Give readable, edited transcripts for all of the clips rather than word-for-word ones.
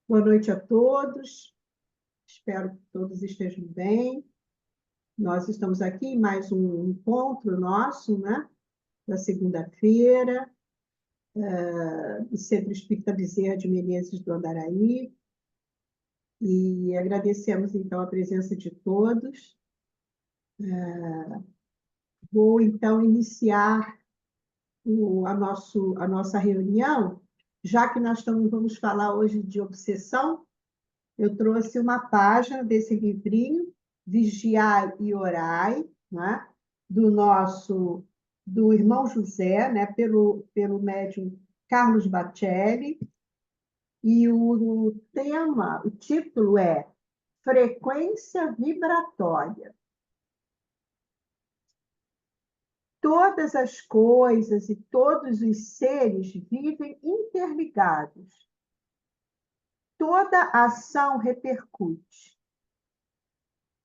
Boa noite a todos. Espero que todos estejam bem. Nós estamos aqui em mais um encontro nosso, né? Da segunda-feira, do Centro Espírita Bezerra de Menezes do Andaraí. E agradecemos, então, a presença de todos. Vou, então, iniciar a nossa reunião, já que vamos falar hoje de obsessão. Eu trouxe uma página desse livrinho, Vigiai e Orai, né? do irmão José, né? pelo médium Carlos Bacelli, e o título é Frequência Vibratória. Todas as coisas e todos os seres vivem interligados. Toda ação repercute.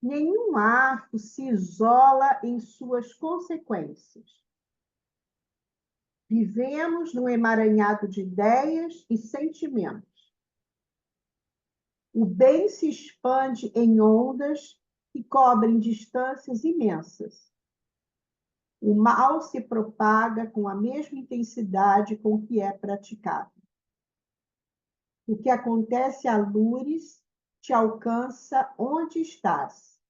Nenhum ato se isola em suas consequências. Vivemos num emaranhado de ideias e sentimentos. O bem se expande em ondas que cobrem distâncias imensas. O mal se propaga com a mesma intensidade com que é praticado. O que acontece a lures te alcança onde estás.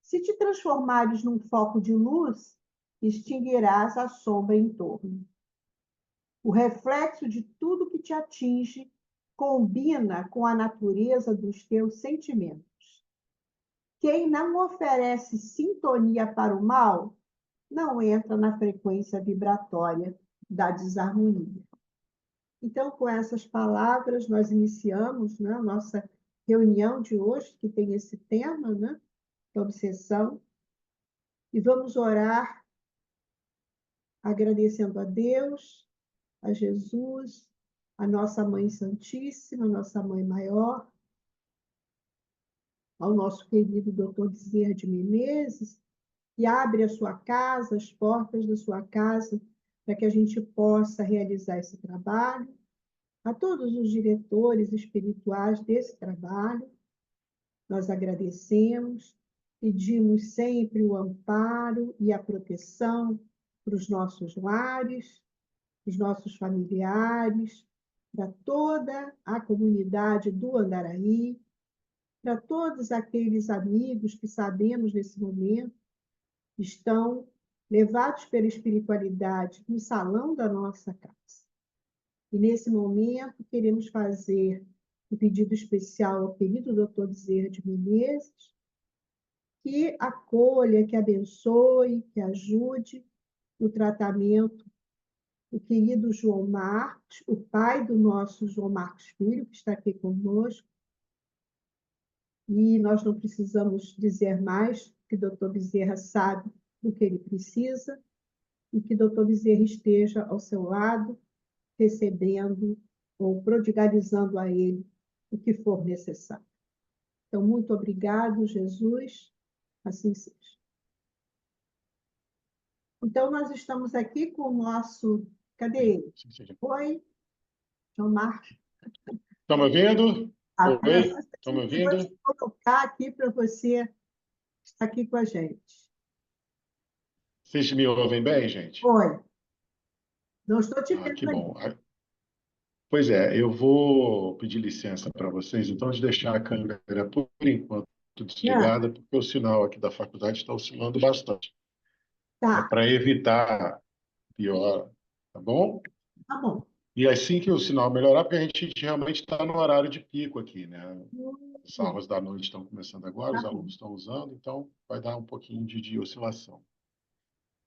Se te transformares num foco de luz, extinguirás a sombra em torno. O reflexo de tudo que te atinge combina com a natureza dos teus sentimentos. Quem não oferece sintonia para o mal, não entra na frequência vibratória da desarmonia. Então, com essas palavras, nós iniciamos, né, a nossa reunião de hoje, que tem esse tema, né, da obsessão, e vamos orar agradecendo a Deus, a Jesus, a nossa Mãe Santíssima, a nossa Mãe Maior, ao nosso querido Dr. Bezerra de Menezes, que abre a sua casa, as portas da sua casa, para que a gente possa realizar esse trabalho, a todos os diretores espirituais desse trabalho, nós agradecemos, pedimos sempre o amparo e a proteção para os nossos lares, os nossos familiares, para toda a comunidade do Andaraí, para todos aqueles amigos que sabemos nesse momento estão levados pela espiritualidade no salão da nossa casa. E nesse momento queremos fazer um pedido especial ao querido Dr. Bezerra de Menezes, que acolha, que abençoe, que ajude no tratamento o querido João Marcos, o pai do nosso João Marcos Filho, que está aqui conosco, e nós não precisamos dizer mais que o doutor Bezerra sabe do que ele precisa, e que o doutor Bezerra esteja ao seu lado, recebendo ou prodigalizando a ele o que for necessário. Então, muito obrigado, Jesus, assim seja. Então, nós estamos aqui com o nosso... Cadê ele? Oi, João Marcos. Estão me ouvindo? Apenas Oi, estão me ouvindo? vou te colocar aqui para você estar aqui com a gente. Vocês me ouvem bem, gente? Oi, não estou te Que vendo bom. aí. Pois é, eu vou pedir licença para vocês, então, de deixar a câmera por enquanto Não, desligada, porque o sinal aqui da faculdade está oscilando bastante. É tá, para evitar pior, tá bom? tá bom. E assim que o sinal melhorar, porque a gente realmente está no horário de pico aqui, né? As aulas da noite estão começando agora, Tá os bom. alunos estão usando, então vai dar um pouquinho de oscilação.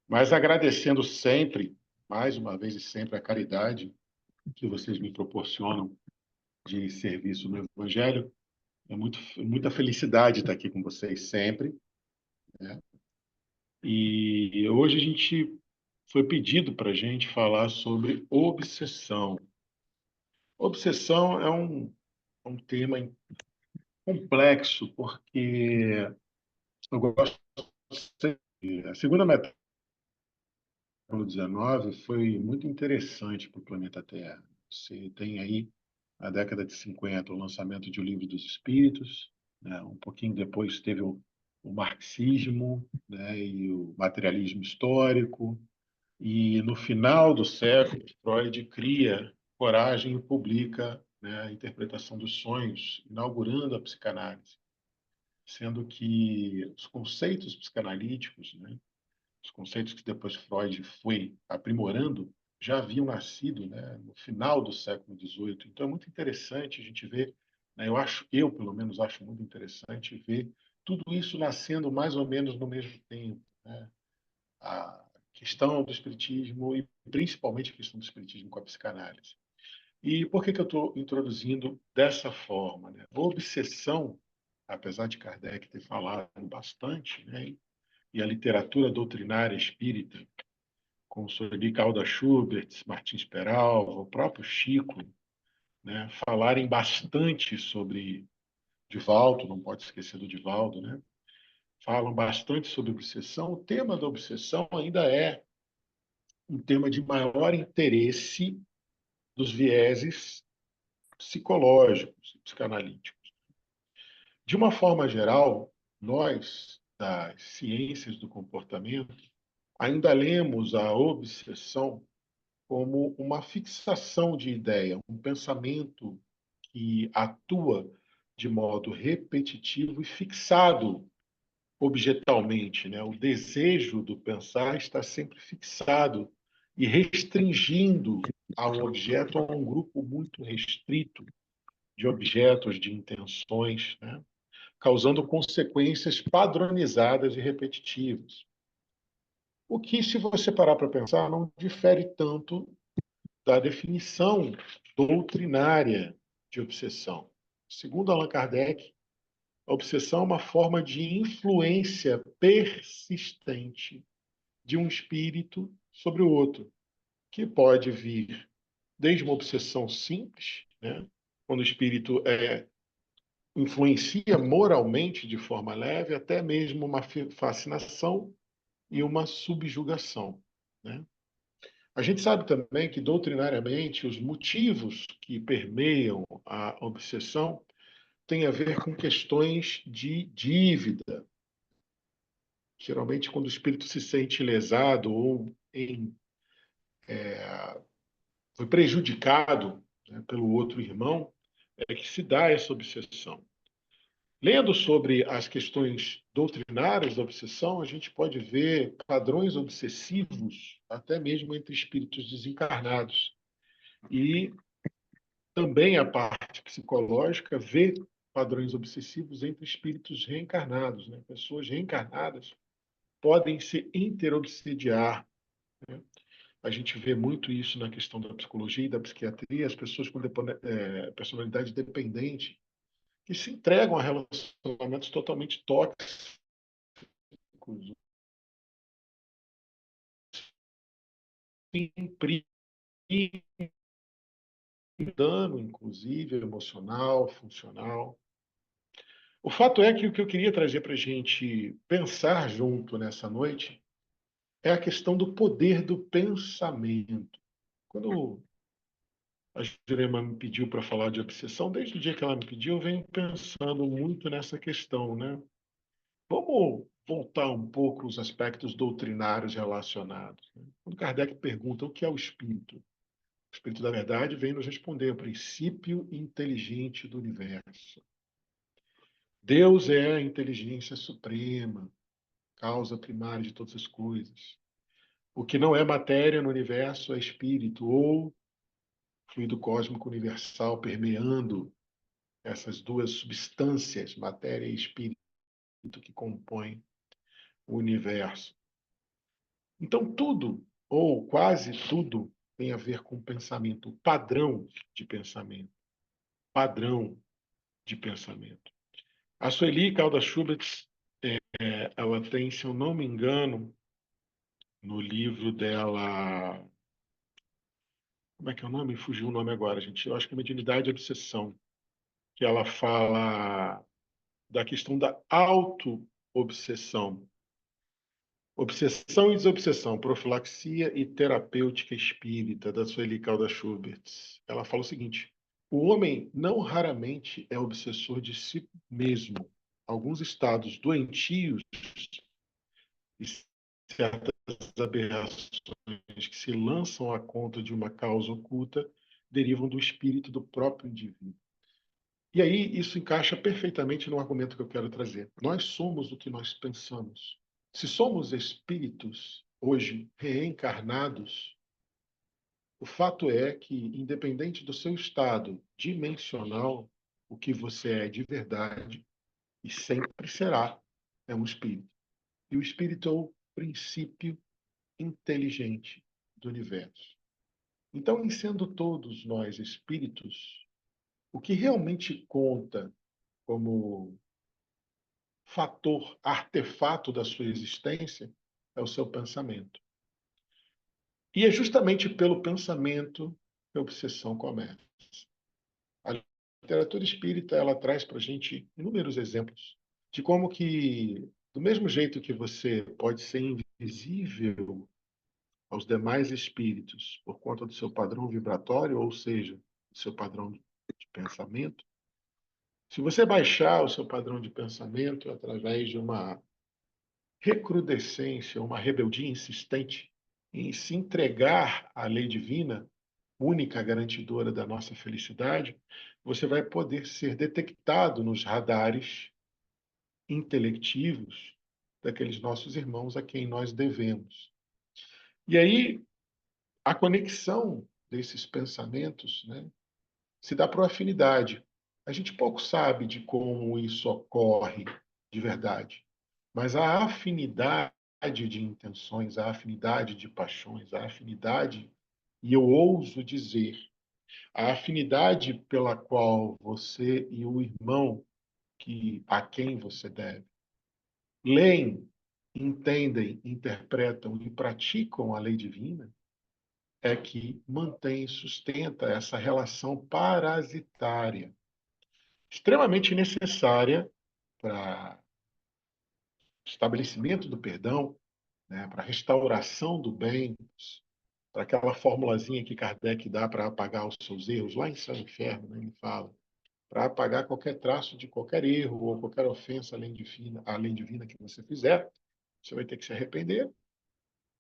Mas agradecendo sempre, mais uma vez e sempre, a caridade que vocês me proporcionam de serviço no Evangelho. Muita felicidade estar aqui com vocês sempre, né? E hoje a gente foi pedido para a gente falar sobre obsessão. Obsessão é um tema complexo, porque eu gosto sempre. A segunda metade do século XIX foi muito interessante para o planeta Terra. Você tem aí na década de 50, o lançamento de O Livro dos Espíritos, né? Um pouquinho depois teve o marxismo, né? E o materialismo histórico. E no final do século, Freud cria coragem e publica, né, a interpretação dos sonhos, inaugurando a psicanálise, sendo que os conceitos psicanalíticos, né, os conceitos que depois Freud foi aprimorando, já haviam nascido, né, no final do século XVIII. Então é muito interessante a gente ver, né, eu pelo menos acho muito interessante ver tudo isso nascendo mais ou menos no mesmo tempo, né? A questão do espiritismo e principalmente a questão do espiritismo com a psicanálise. E por que eu estou introduzindo dessa forma, né? A obsessão, apesar de Kardec ter falado bastante, né, e a literatura doutrinária espírita, com Sueli Caldas Schubert, Martins Peralva, o próprio Chico, né, falarem bastante sobre Divaldo, não pode esquecer do Divaldo, né? Falam bastante sobre obsessão. O tema da obsessão ainda é um tema de maior interesse dos vieses psicológicos, psicanalíticos. De uma forma geral, nós, das ciências do comportamento, ainda lemos a obsessão como uma fixação de ideia, um pensamento que atua de modo repetitivo e fixado objetalmente, né? O desejo do pensar está sempre fixado e restringindo a um objeto, a um grupo muito restrito de objetos, de intenções, né? Causando consequências padronizadas e repetitivas. O que, se você parar para pensar, não difere tanto da definição doutrinária de obsessão. Segundo Allan Kardec, a obsessão é uma forma de influência persistente de um espírito sobre o outro, que pode vir desde uma obsessão simples, né? Quando o espírito influencia moralmente de forma leve, até mesmo uma fascinação e uma subjugação, né? A gente sabe também que, doutrinariamente, os motivos que permeiam a obsessão têm a ver com questões de dívida. Geralmente, quando o espírito se sente lesado ou foi prejudicado, né, pelo outro irmão, é que se dá essa obsessão. Lendo sobre as questões doutrinárias da obsessão, a gente pode ver padrões obsessivos até mesmo entre espíritos desencarnados. E também a parte psicológica vê padrões obsessivos entre espíritos reencarnados, né? Pessoas reencarnadas podem se interobsediar, né? A gente vê muito isso na questão da psicologia e da psiquiatria, as pessoas com personalidade dependente, que se entregam a relacionamentos totalmente tóxicos, imprimem dano, inclusive, emocional, funcional. O fato é que o que eu queria trazer para a gente pensar junto nessa noite é a questão do poder do pensamento. Quando a Jurema me pediu para falar de obsessão, desde o dia que ela me pediu, eu venho pensando muito nessa questão, né? Vamos voltar um pouco os aspectos doutrinários relacionados, né? Quando Kardec pergunta o que é o espírito, o espírito da verdade vem nos responder o princípio inteligente do universo. Deus é a inteligência suprema, causa primária de todas as coisas. O que não é matéria no universo é espírito, ou fluido cósmico universal permeando essas duas substâncias, matéria e espírito, que compõem o universo. Então, tudo, ou quase tudo, tem a ver com pensamento, padrão de pensamento. Padrão de pensamento. A Sueli Caldas Schubert, ela tem, se eu não me engano, no livro dela. Como é que é o nome? Fugiu o nome agora, gente. Eu acho que é Mediunidade e Obsessão, que ela fala da questão da auto-obsessão. Obsessão e desobsessão, profilaxia e terapêutica espírita, da Sueli Caldas Schubert. Ela fala o seguinte: O homem não raramente é obsessor de si mesmo. Alguns estados doentios e certas aberrações que se lançam à conta de uma causa oculta derivam do espírito do próprio indivíduo. E aí isso encaixa perfeitamente no argumento que eu quero trazer. Nós somos o que nós pensamos. Se somos espíritos hoje reencarnados, o fato é que, independente do seu estado dimensional, o que você é de verdade e sempre será é um espírito. E o espírito é o princípio inteligente do universo. Então, em sendo todos nós espíritos, o que realmente conta como fator, artefato da sua existência é o seu pensamento. E é justamente pelo pensamento que a obsessão começa. A literatura espírita ela traz para a gente inúmeros exemplos de como que, do mesmo jeito que você pode ser invisível aos demais espíritos por conta do seu padrão vibratório, ou seja, do seu padrão de pensamento, se você baixar o seu padrão de pensamento através de uma recrudescência, uma rebeldia insistente em se entregar à lei divina, única garantidora da nossa felicidade, você vai poder ser detectado nos radares intelectivos daqueles nossos irmãos a quem nós devemos. E aí, a conexão desses pensamentos, né, se dá por afinidade. A gente pouco sabe de como isso ocorre de verdade, mas a afinidade de intenções, a afinidade de paixões, a afinidade, e eu ouso dizer, a afinidade pela qual você e o irmão a quem você deve leem, entendem, interpretam e praticam a lei divina, é que mantém e sustenta essa relação parasitária, extremamente necessária para o estabelecimento do perdão, né, para a restauração do bem, para aquela formulazinha que Kardec dá para apagar os seus erros, lá em Céu e Inferno, né, ele fala, para apagar qualquer traço de qualquer erro ou qualquer ofensa além divina que você fizer, você vai ter que se arrepender,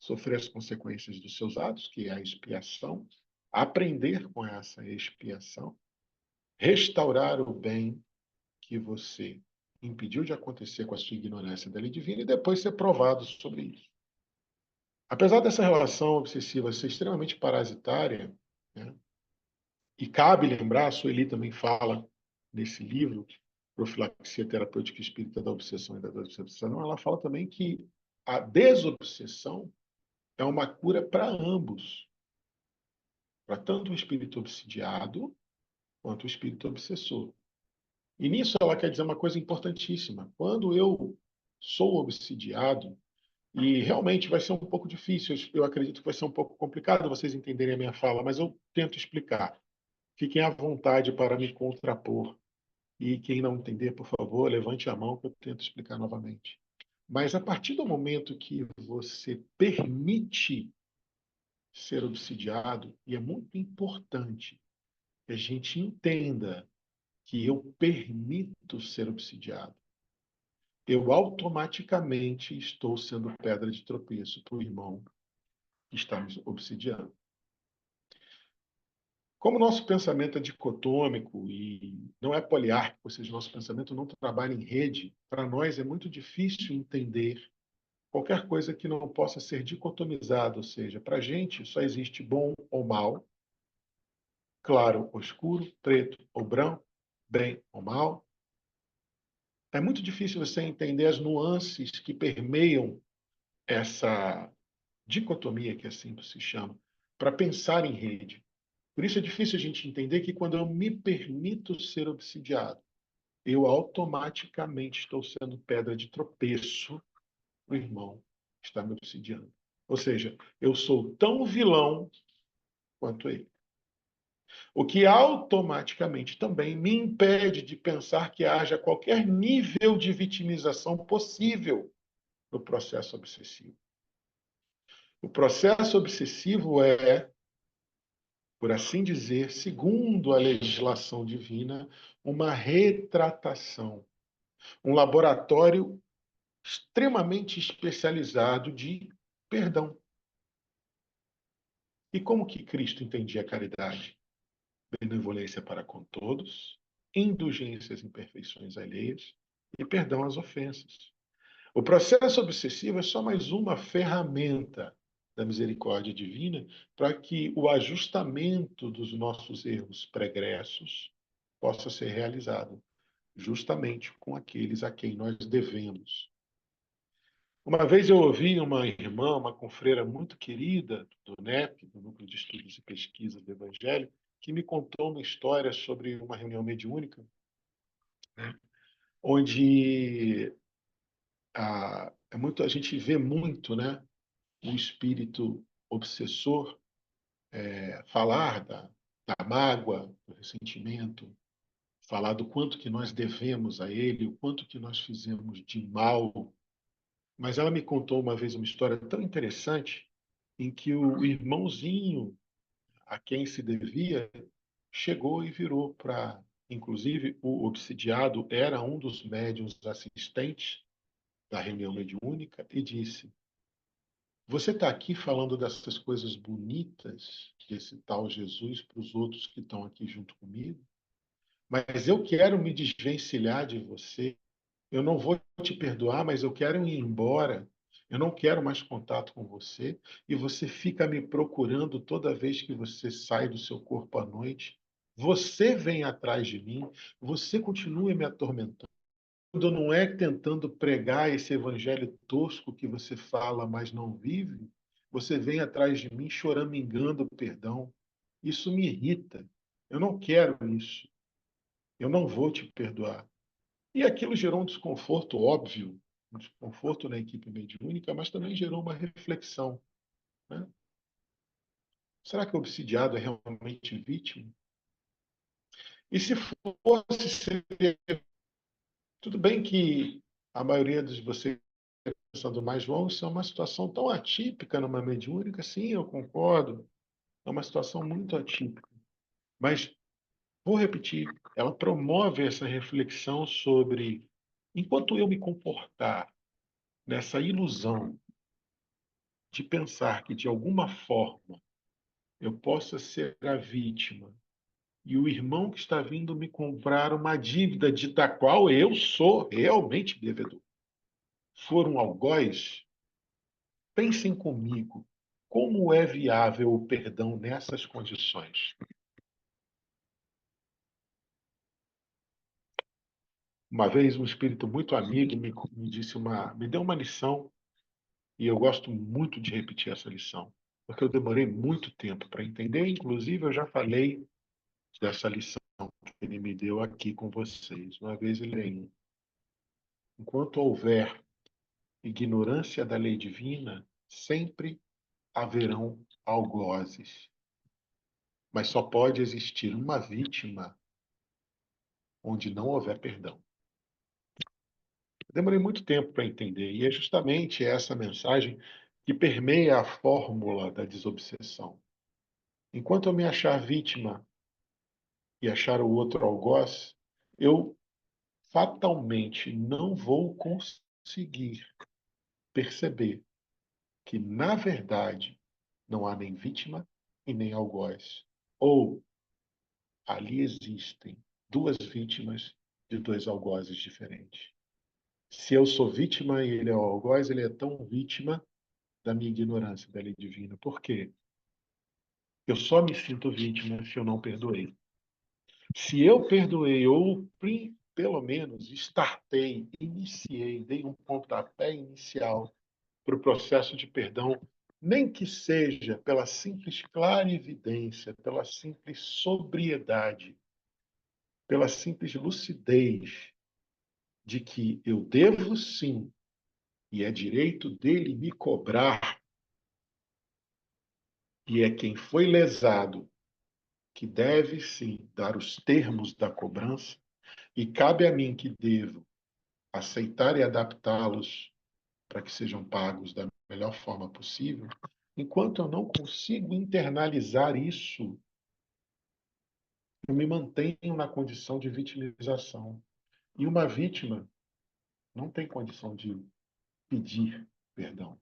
sofrer as consequências dos seus atos, que é a expiação, aprender com essa expiação, restaurar o bem que você impediu de acontecer com a sua ignorância da lei divina e depois ser provado sobre isso. Apesar dessa relação obsessiva ser extremamente parasitária, né, e cabe lembrar, a Sueli também fala nesse livro, Profilaxia Terapêutica Espírita da Obsessão e da Desobsessão, ela fala também que a desobsessão é uma cura para ambos, para tanto o espírito obsidiado quanto o espírito obsessor. E nisso ela quer dizer uma coisa importantíssima. Quando eu sou obsidiado, e realmente vai ser um pouco difícil, eu acredito que vai ser um pouco complicado vocês entenderem a minha fala, mas eu tento explicar. Fiquem à vontade para me contrapor. E quem não entender, por favor, levante a mão que eu tento explicar novamente. Mas a partir do momento que você permite ser obsidiado, e é muito importante que a gente entenda que eu permito ser obsidiado, eu automaticamente estou sendo pedra de tropeço para o irmão que está me obsidiando. Como o nosso pensamento é dicotômico e não é poliárquico, ou seja, nosso pensamento não trabalha em rede, para nós é muito difícil entender qualquer coisa que não possa ser dicotomizada, ou seja, para a gente só existe bom ou mal, claro ou escuro, preto ou branco, bem ou mal. É muito difícil você entender as nuances que permeiam essa dicotomia, que assim se chama, para pensar em rede. Por isso é difícil a gente entender que quando eu me permito ser obsidiado, eu automaticamente estou sendo pedra de tropeço para o irmão que está me obsidiando. Ou seja, eu sou tão vilão quanto ele. O que automaticamente também me impede de pensar que haja qualquer nível de vitimização possível no processo obsessivo. O processo obsessivo é por assim dizer, segundo a legislação divina, uma retratação, um laboratório extremamente especializado de perdão. E como que Cristo entendia a caridade? Benevolência para com todos, indulgência às imperfeições alheias e perdão às ofensas. O processo obsessivo é só mais uma ferramenta da misericórdia divina para que o ajustamento dos nossos erros pregressos possa ser realizado, justamente com aqueles a quem nós devemos. Uma vez eu ouvi uma irmã, uma confreira muito querida do NEP, do Núcleo de Estudos e Pesquisas do Evangelho, que me contou uma história sobre uma reunião mediúnica, né, onde a gente vê muito, né, o espírito obsessor falar da mágoa, do ressentimento, falar do quanto que nós devemos a ele, o quanto que nós fizemos de mal. Mas ela me contou uma vez uma história tão interessante em que o irmãozinho a quem se devia chegou e virou para... Inclusive, o obsidiado era um dos médiuns assistentes da reunião mediúnica e disse: você está aqui falando dessas coisas bonitas desse tal Jesus para os outros que estão aqui junto comigo, mas eu quero me desvencilhar de você. Eu não vou te perdoar, mas eu quero ir embora. Eu não quero mais contato com você. E você fica me procurando toda vez que você sai do seu corpo à noite. Você vem atrás de mim. Você continua me atormentando. Não é tentando pregar esse evangelho tosco que você fala, mas não vive. Você vem atrás de mim choramingando perdão. Isso me irrita. Eu não quero isso. Eu não vou te perdoar. E aquilo gerou um desconforto óbvio, um desconforto na equipe mediúnica, mas também gerou uma reflexão, né? Será que o obsidiado é realmente vítima? E se fosse, tudo bem que a maioria de vocês pensando mais longe, isso é uma situação tão atípica numa mediúnica, sim, eu concordo, é uma situação muito atípica. Mas, vou repetir, ela promove essa reflexão sobre, enquanto eu me comportar nessa ilusão de pensar que, de alguma forma, eu possa ser a vítima e o irmão que está vindo me comprar uma dívida da qual eu sou realmente devedor for um algoz, pensem comigo, como é viável o perdão nessas condições? Uma vez um espírito muito amigo me deu uma lição e eu gosto muito de repetir essa lição, porque eu demorei muito tempo para entender, inclusive eu já falei dessa lição que ele me deu aqui com vocês. Uma vez ele, enquanto houver ignorância da lei divina, sempre haverão algozes. Mas só pode existir uma vítima onde não houver perdão. Demorei muito tempo para entender, e é justamente essa mensagem que permeia a fórmula da desobsessão. Enquanto eu me achar vítima e achar o outro algoz, eu fatalmente não vou conseguir perceber que, na verdade, não há nem vítima e nem algoz. Ou ali existem duas vítimas de dois algozes diferentes. Se eu sou vítima e ele é o algoz, ele é tão vítima da minha ignorância da lei divina. Por quê? Eu só me sinto vítima se eu não perdoei. Se eu perdoei, ou pelo menos startei, iniciei, dei um pontapé inicial para o processo de perdão, nem que seja pela simples clarividência, pela simples sobriedade, pela simples lucidez de que eu devo sim, e é direito dele me cobrar, e é quem foi lesado que deve sim dar os termos da cobrança, e cabe a mim que devo aceitar e adaptá-los para que sejam pagos da melhor forma possível. Enquanto eu não consigo internalizar isso, Eu me mantenho na condição de vitimização. E uma vítima não tem condição de pedir perdão.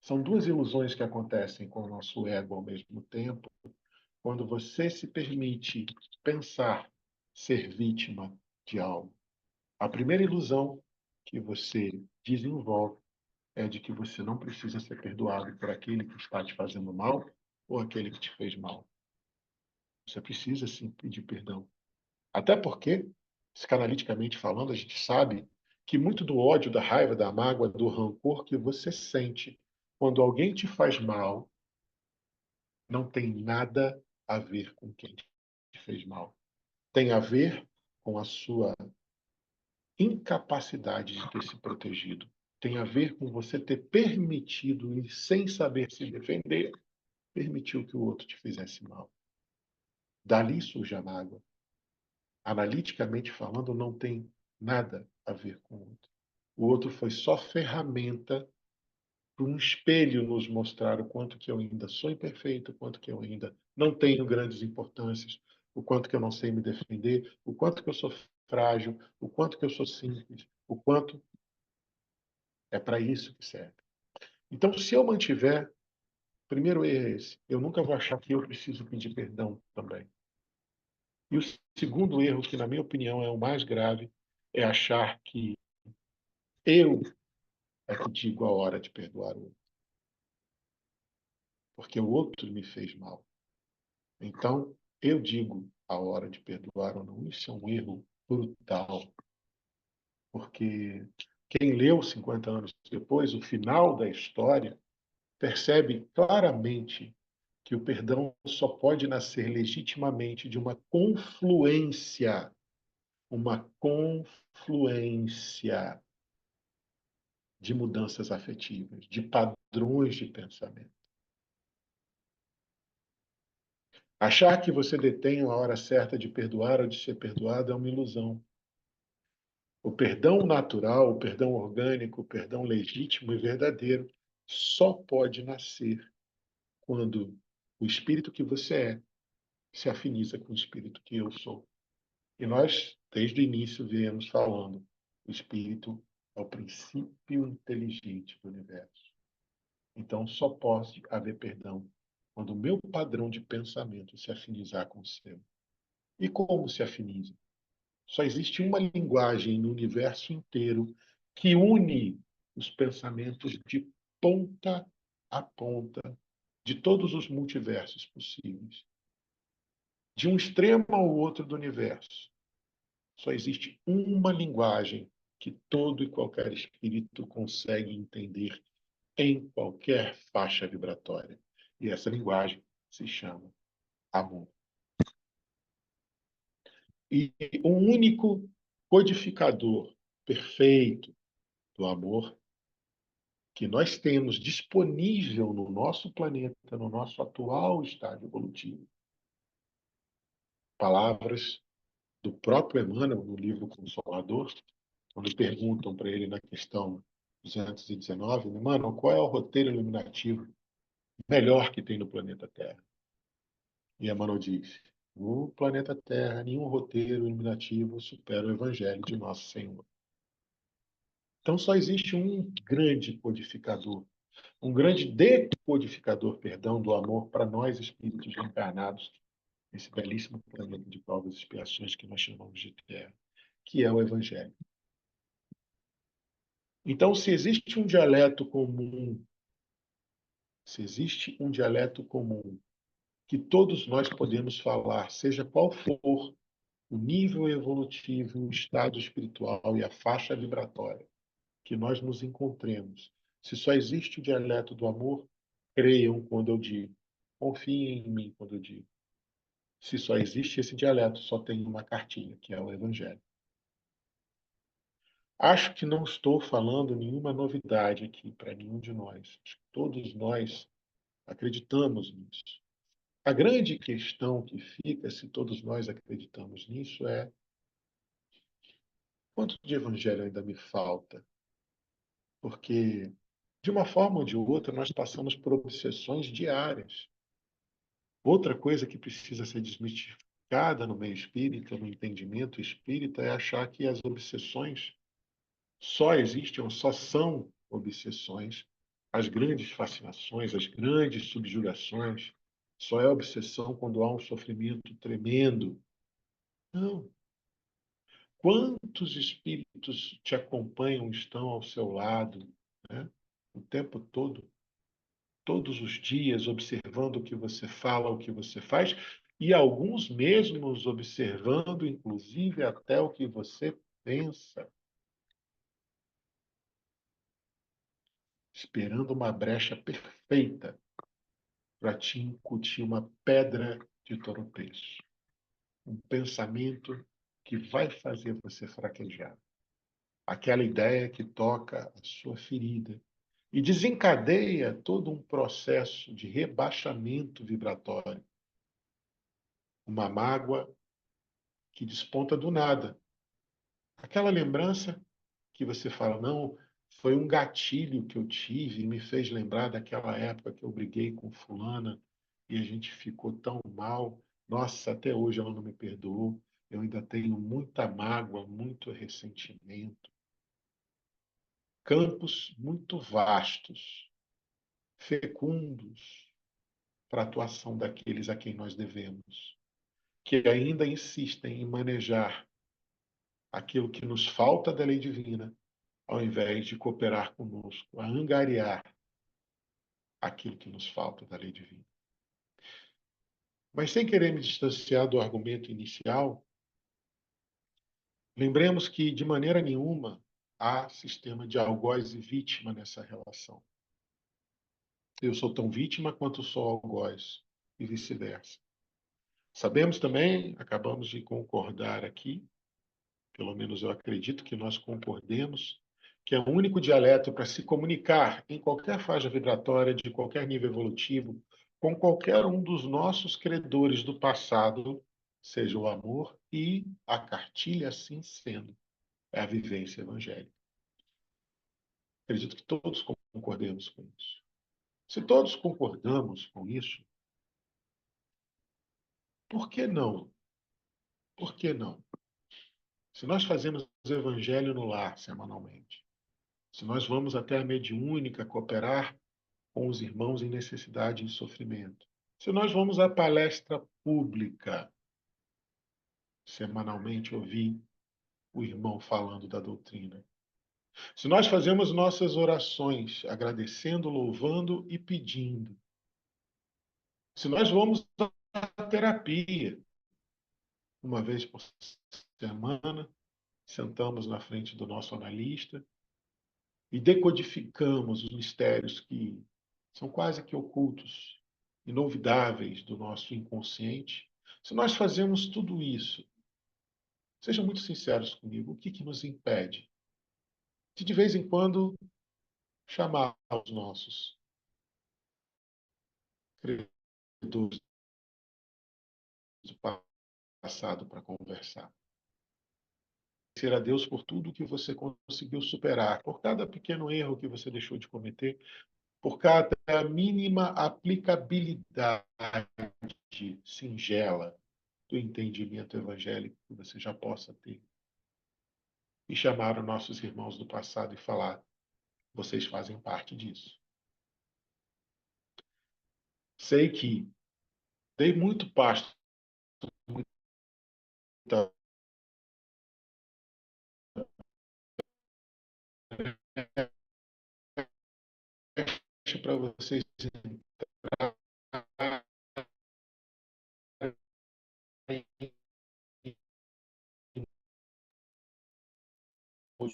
São duas ilusões que acontecem com o nosso ego ao mesmo tempo, quando você se permite pensar ser vítima de algo. A primeira ilusão que você desenvolve é de que você não precisa ser perdoado por aquele que está te fazendo mal ou aquele que te fez mal. Você precisa sim pedir perdão. Até porque, psicanaliticamente falando, a gente sabe que muito do ódio, da raiva, da mágoa, do rancor que você sente quando alguém te faz mal não tem nada a ver com quem te fez mal. Tem a ver com a sua incapacidade de ter se protegido. Tem a ver com você ter permitido, e sem saber se defender, permitiu que o outro te fizesse mal. Dali surge a mágoa. Analiticamente falando, não tem nada a ver com o outro. O outro foi só ferramenta para um espelho nos mostrar o quanto que eu ainda sou imperfeito, o quanto que eu ainda não tenho grandes importâncias, o quanto que eu não sei me defender, o quanto que eu sou frágil, o quanto que eu sou simples, o quanto é para isso que serve. Então, se eu mantiver, primeiro erro é esse, eu nunca vou achar que eu preciso pedir perdão também. E o segundo erro, que na minha opinião é o mais grave, é achar que eu é que digo a hora de perdoar o outro, porque o outro me fez mal. Então, eu digo a hora de perdoar ou não. Isso é um erro brutal, porque quem leu 50 anos depois, o final da história, percebe claramente que o perdão só pode nascer legitimamente de uma confluência de mudanças afetivas, de padrões de pensamento. Achar que você detém a hora certa de perdoar ou de ser perdoado é uma ilusão. O perdão natural, o perdão orgânico, o perdão legítimo e verdadeiro só pode nascer quando o espírito que você é se afiniza com o espírito que eu sou. E nós, desde o início, viemos falando: o espírito é o princípio inteligente do universo. Então, só pode haver perdão quando o meu padrão de pensamento se afinizar com o seu. E como se afiniza? Só existe uma linguagem no universo inteiro que une os pensamentos de ponta a ponta de todos os multiversos possíveis, de um extremo ao outro do universo. Só existe uma linguagem que todo e qualquer espírito consegue entender em qualquer faixa vibratória. E essa linguagem se chama amor. E um único codificador perfeito do amor que nós temos disponível no nosso planeta, no nosso atual estágio evolutivo. Palavras do próprio Emmanuel, no livro Consolador, quando perguntam para ele na questão 219, Emmanuel, qual é o roteiro iluminativo melhor que tem no planeta Terra? E Emmanuel diz, no planeta Terra, nenhum roteiro iluminativo supera o Evangelho de Nosso Senhor. Então só existe um grande codificador, um grande decodificador, perdão, do amor para nós espíritos reencarnados nesse belíssimo planeta de provas e expiações que nós chamamos de Terra, que é o Evangelho. Então, se existe um dialeto comum que todos nós podemos falar, seja qual for o nível evolutivo, o estado espiritual e a faixa vibratória que nós nos encontremos, se só existe o dialeto do amor, creiam quando eu digo, confiem em mim quando eu digo. Se só existe esse dialeto, só tem uma cartilha, que é o Evangelho. Acho que não estou falando nenhuma novidade aqui para nenhum de nós. Todos nós acreditamos nisso. A grande questão que fica, se todos nós acreditamos nisso, é quanto de Evangelho ainda me falta? Porque, de uma forma ou de outra, nós passamos por obsessões diárias. Outra coisa que precisa ser desmistificada no meio espírita, no entendimento espírita, é achar que as obsessões só existem ou só são obsessões, as grandes fascinações, as grandes subjugações, só é obsessão quando há um sofrimento tremendo. Não. Quantos espíritos te acompanham, estão ao seu lado, né? O tempo todo, todos os dias, observando o que você fala, o que você faz, e alguns mesmos observando, inclusive, até o que você pensa, esperando uma brecha perfeita para te incutir uma pedra de tropeço, um pensamento que vai fazer você fraquejar. Aquela ideia que toca a sua ferida e desencadeia todo um processo de rebaixamento vibratório. Uma mágoa que desponta do nada. Aquela lembrança que você fala, não, foi um gatilho que eu tive e me fez lembrar daquela época que eu briguei com fulana e a gente ficou tão mal. Nossa, até hoje ela não me perdoou. Eu ainda tenho muita mágoa, muito ressentimento. Campos muito vastos, fecundos para a atuação daqueles a quem nós devemos, que ainda insistem em manejar aquilo que nos falta da lei divina, ao invés de cooperar conosco, a angariar aquilo que nos falta da lei divina. Mas sem querer me distanciar do argumento inicial, lembremos que, de maneira nenhuma, há sistema de algoz e vítima nessa relação. Eu sou tão vítima quanto sou algoz, e vice-versa. Sabemos também, acabamos de concordar aqui, pelo menos eu acredito que nós concordemos, que é o único dialeto para se comunicar em qualquer faixa vibratória, de qualquer nível evolutivo, com qualquer um dos nossos credores do passado, seja o amor e a cartilha, assim sendo, é a vivência evangélica. Acredito que todos concordemos com isso. Se todos concordamos com isso, por que não? Por que não? Se nós fazemos o evangelho no lar semanalmente, se nós vamos até a mediúnica cooperar com os irmãos em necessidade e em sofrimento, se nós vamos à palestra pública semanalmente ouvir o irmão falando da doutrina, se nós fazemos nossas orações agradecendo, louvando e pedindo, se nós vamos à terapia uma vez por semana, sentamos na frente do nosso analista e decodificamos os mistérios que são quase que ocultos, inolvidáveis do nosso inconsciente, se nós fazemos tudo isso, sejam muito sinceros comigo, o que nos impede de vez em quando, chamar os nossos credores do passado para conversar? Agradecer a Deus por tudo que você conseguiu superar, por cada pequeno erro que você deixou de cometer, por cada mínima aplicabilidade singela do entendimento evangélico que você já possa ter. E chamar os nossos irmãos do passado e falar: vocês fazem parte disso. Sei que dei muito pasto, muita brecha para vocês entrarem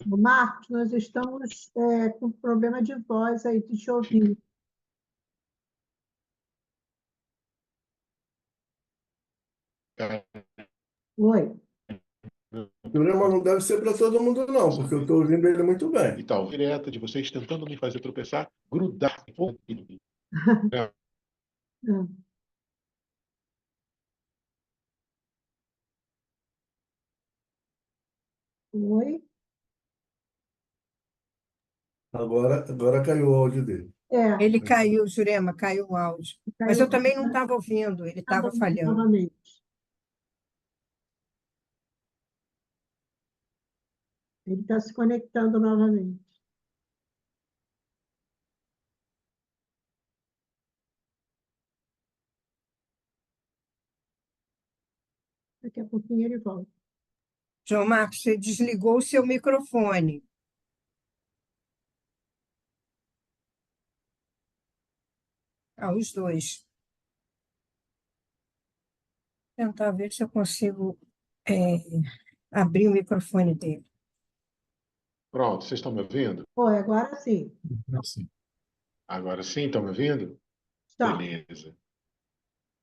Marcos, nós estamos com problema de voz aí, de te ouvir. Oi. O programa não deve ser para todo mundo, não, porque eu estou ouvindo ele muito e bem. tal, direta de vocês tentando me fazer tropeçar, grudar. Oi. Agora caiu o áudio dele. É, Ele caiu, Jurema, caiu o áudio. Mas caiu. eu também não estava ouvindo, ele Tá estava bom, falhando. novamente. Ele está se conectando novamente. Daqui a pouquinho ele volta. João Marcos, você desligou o seu microfone. Ah, os dois. Tentar ver se eu consigo é, abrir o microfone dele. Pronto, vocês estão me ouvindo? Oi, agora sim. Assim. Agora sim, estão me ouvindo? Está. Beleza.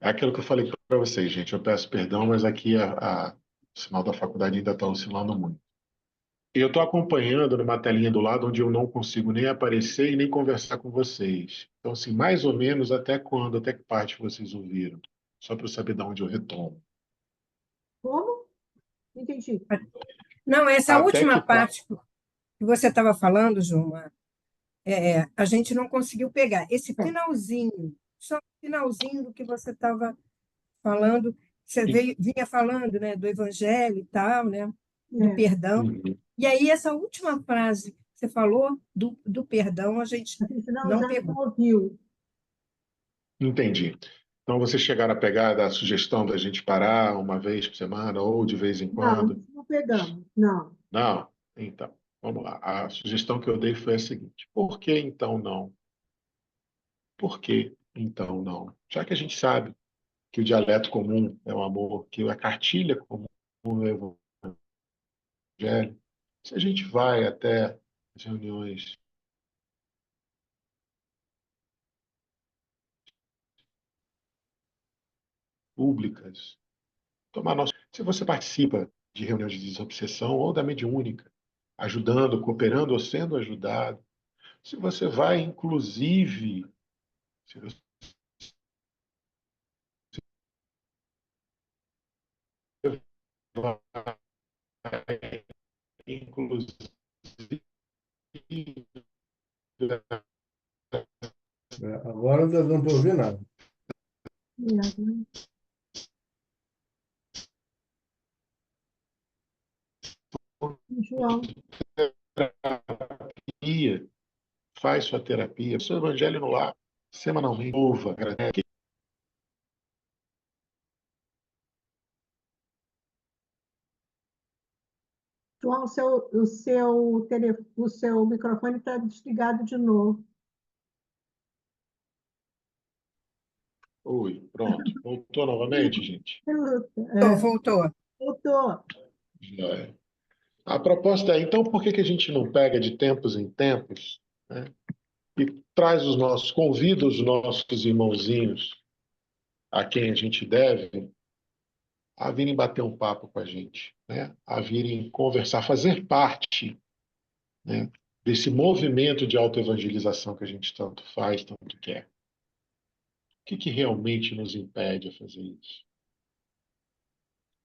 É aquilo que eu falei para vocês, gente. Eu peço perdão, mas aqui o sinal da faculdade ainda está oscilando muito. Eu estou acompanhando numa telinha do lado onde eu não consigo nem aparecer e nem conversar com vocês. Então, assim, mais ou menos até quando, até que parte vocês ouviram? Só para eu saber de onde eu retomo. Como? Entendi. Não, essa Até última que parte? parte que você estava falando, João, a gente não conseguiu pegar. Esse É. finalzinho, só o finalzinho do que você estava falando, você vinha falando, né, do evangelho e tal, né, do É. perdão. Uhum. E aí, essa última frase que você falou do perdão, a gente Assim, não, não já não pegou. ouviu. Entendi. Então, vocês chegaram a pegar da sugestão da gente parar uma vez por semana ou de vez em Não, quando? isso não pegamos. Não. Não? Então, vamos lá. A sugestão que eu dei foi a seguinte: por que então não? Por que então não? Já que a gente sabe que o dialeto comum é o amor, que a cartilha comum é o evangelho, se a gente vai até as reuniões públicas, tomar nosso. Se você participa de reuniões de desobsessão ou da mediúnica, ajudando, cooperando ou sendo ajudado, se você vai, inclusive, se você vai, inclusive, Agora não está dando para ouvir nada. É, João, terapia, faz sua terapia, seu evangelho no lar, semanalmente, ouva, agradece. João, o seu microfone está desligado de novo. Oi, pronto. Voltou novamente, gente? Voltou. Voltou. Já é. A proposta é, então, por que que a gente não pega de tempos em tempos, né, e traz os nossos, convida os nossos irmãozinhos a quem a gente deve a virem bater um papo com a gente, né, a virem conversar, fazer parte, né, desse movimento de autoevangelização que a gente tanto faz, tanto quer. O que que realmente nos impede a fazer isso?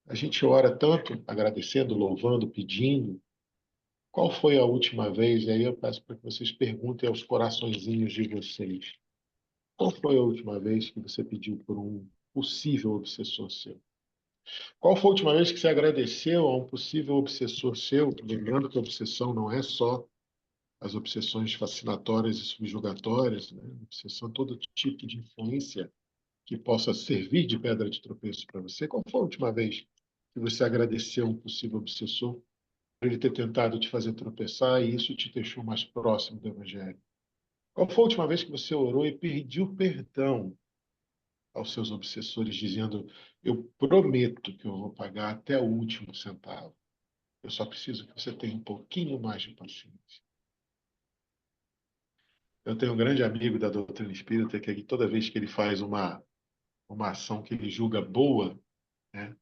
A gente ora tanto agradecendo, louvando, pedindo. Qual foi a última vez? E aí eu peço para que vocês perguntem aos coraçõezinhos de vocês. Qual foi a última vez que você pediu por um possível obsessor seu? Qual foi a última vez que você agradeceu a um possível obsessor seu? Lembrando que a obsessão não é só as obsessões fascinatórias e subjugatórias, né? Obsessão é todo tipo de influência que possa servir de pedra de tropeço para você. Qual foi a última vez que você agradeceu a um possível obsessor por ele ter tentado te fazer tropeçar e isso te deixou mais próximo do Evangelho? Qual foi a última vez que você orou e pediu perdão aos seus obsessores, dizendo: eu prometo que eu vou pagar até o último centavo. Eu só preciso que você tenha um pouquinho mais de paciência. Eu tenho um grande amigo da doutrina espírita que toda vez que ele faz uma ação que ele julga boa, né,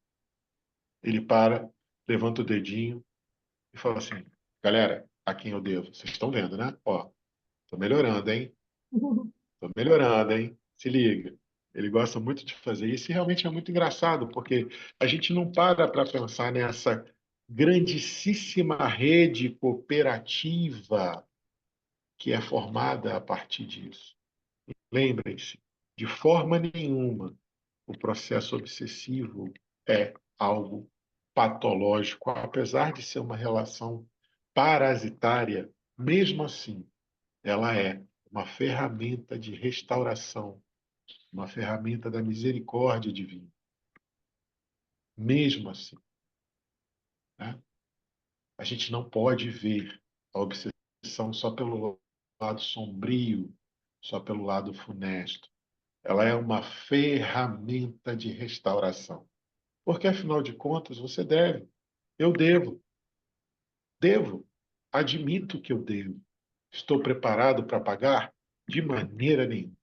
ele para, levanta o dedinho e fala assim: galera, a quem eu devo? Vocês estão vendo, né? Ó, tô melhorando, hein? Tô melhorando, hein? Se liga. Ele gosta muito de fazer isso e realmente é muito engraçado, porque a gente não para pensar nessa grandíssima rede cooperativa que é formada a partir disso. Lembrem-se, de forma nenhuma o processo obsessivo é algo patológico, apesar de ser uma relação parasitária, mesmo assim, ela é uma ferramenta de restauração, uma ferramenta da misericórdia divina. Mesmo assim, né? A gente não pode ver a obsessão só pelo lado sombrio, só pelo lado funesto. Ela é uma ferramenta de restauração. Porque, afinal de contas, você deve. Eu devo. Devo. Admito que eu devo. Estou preparado para pagar? De maneira nenhuma.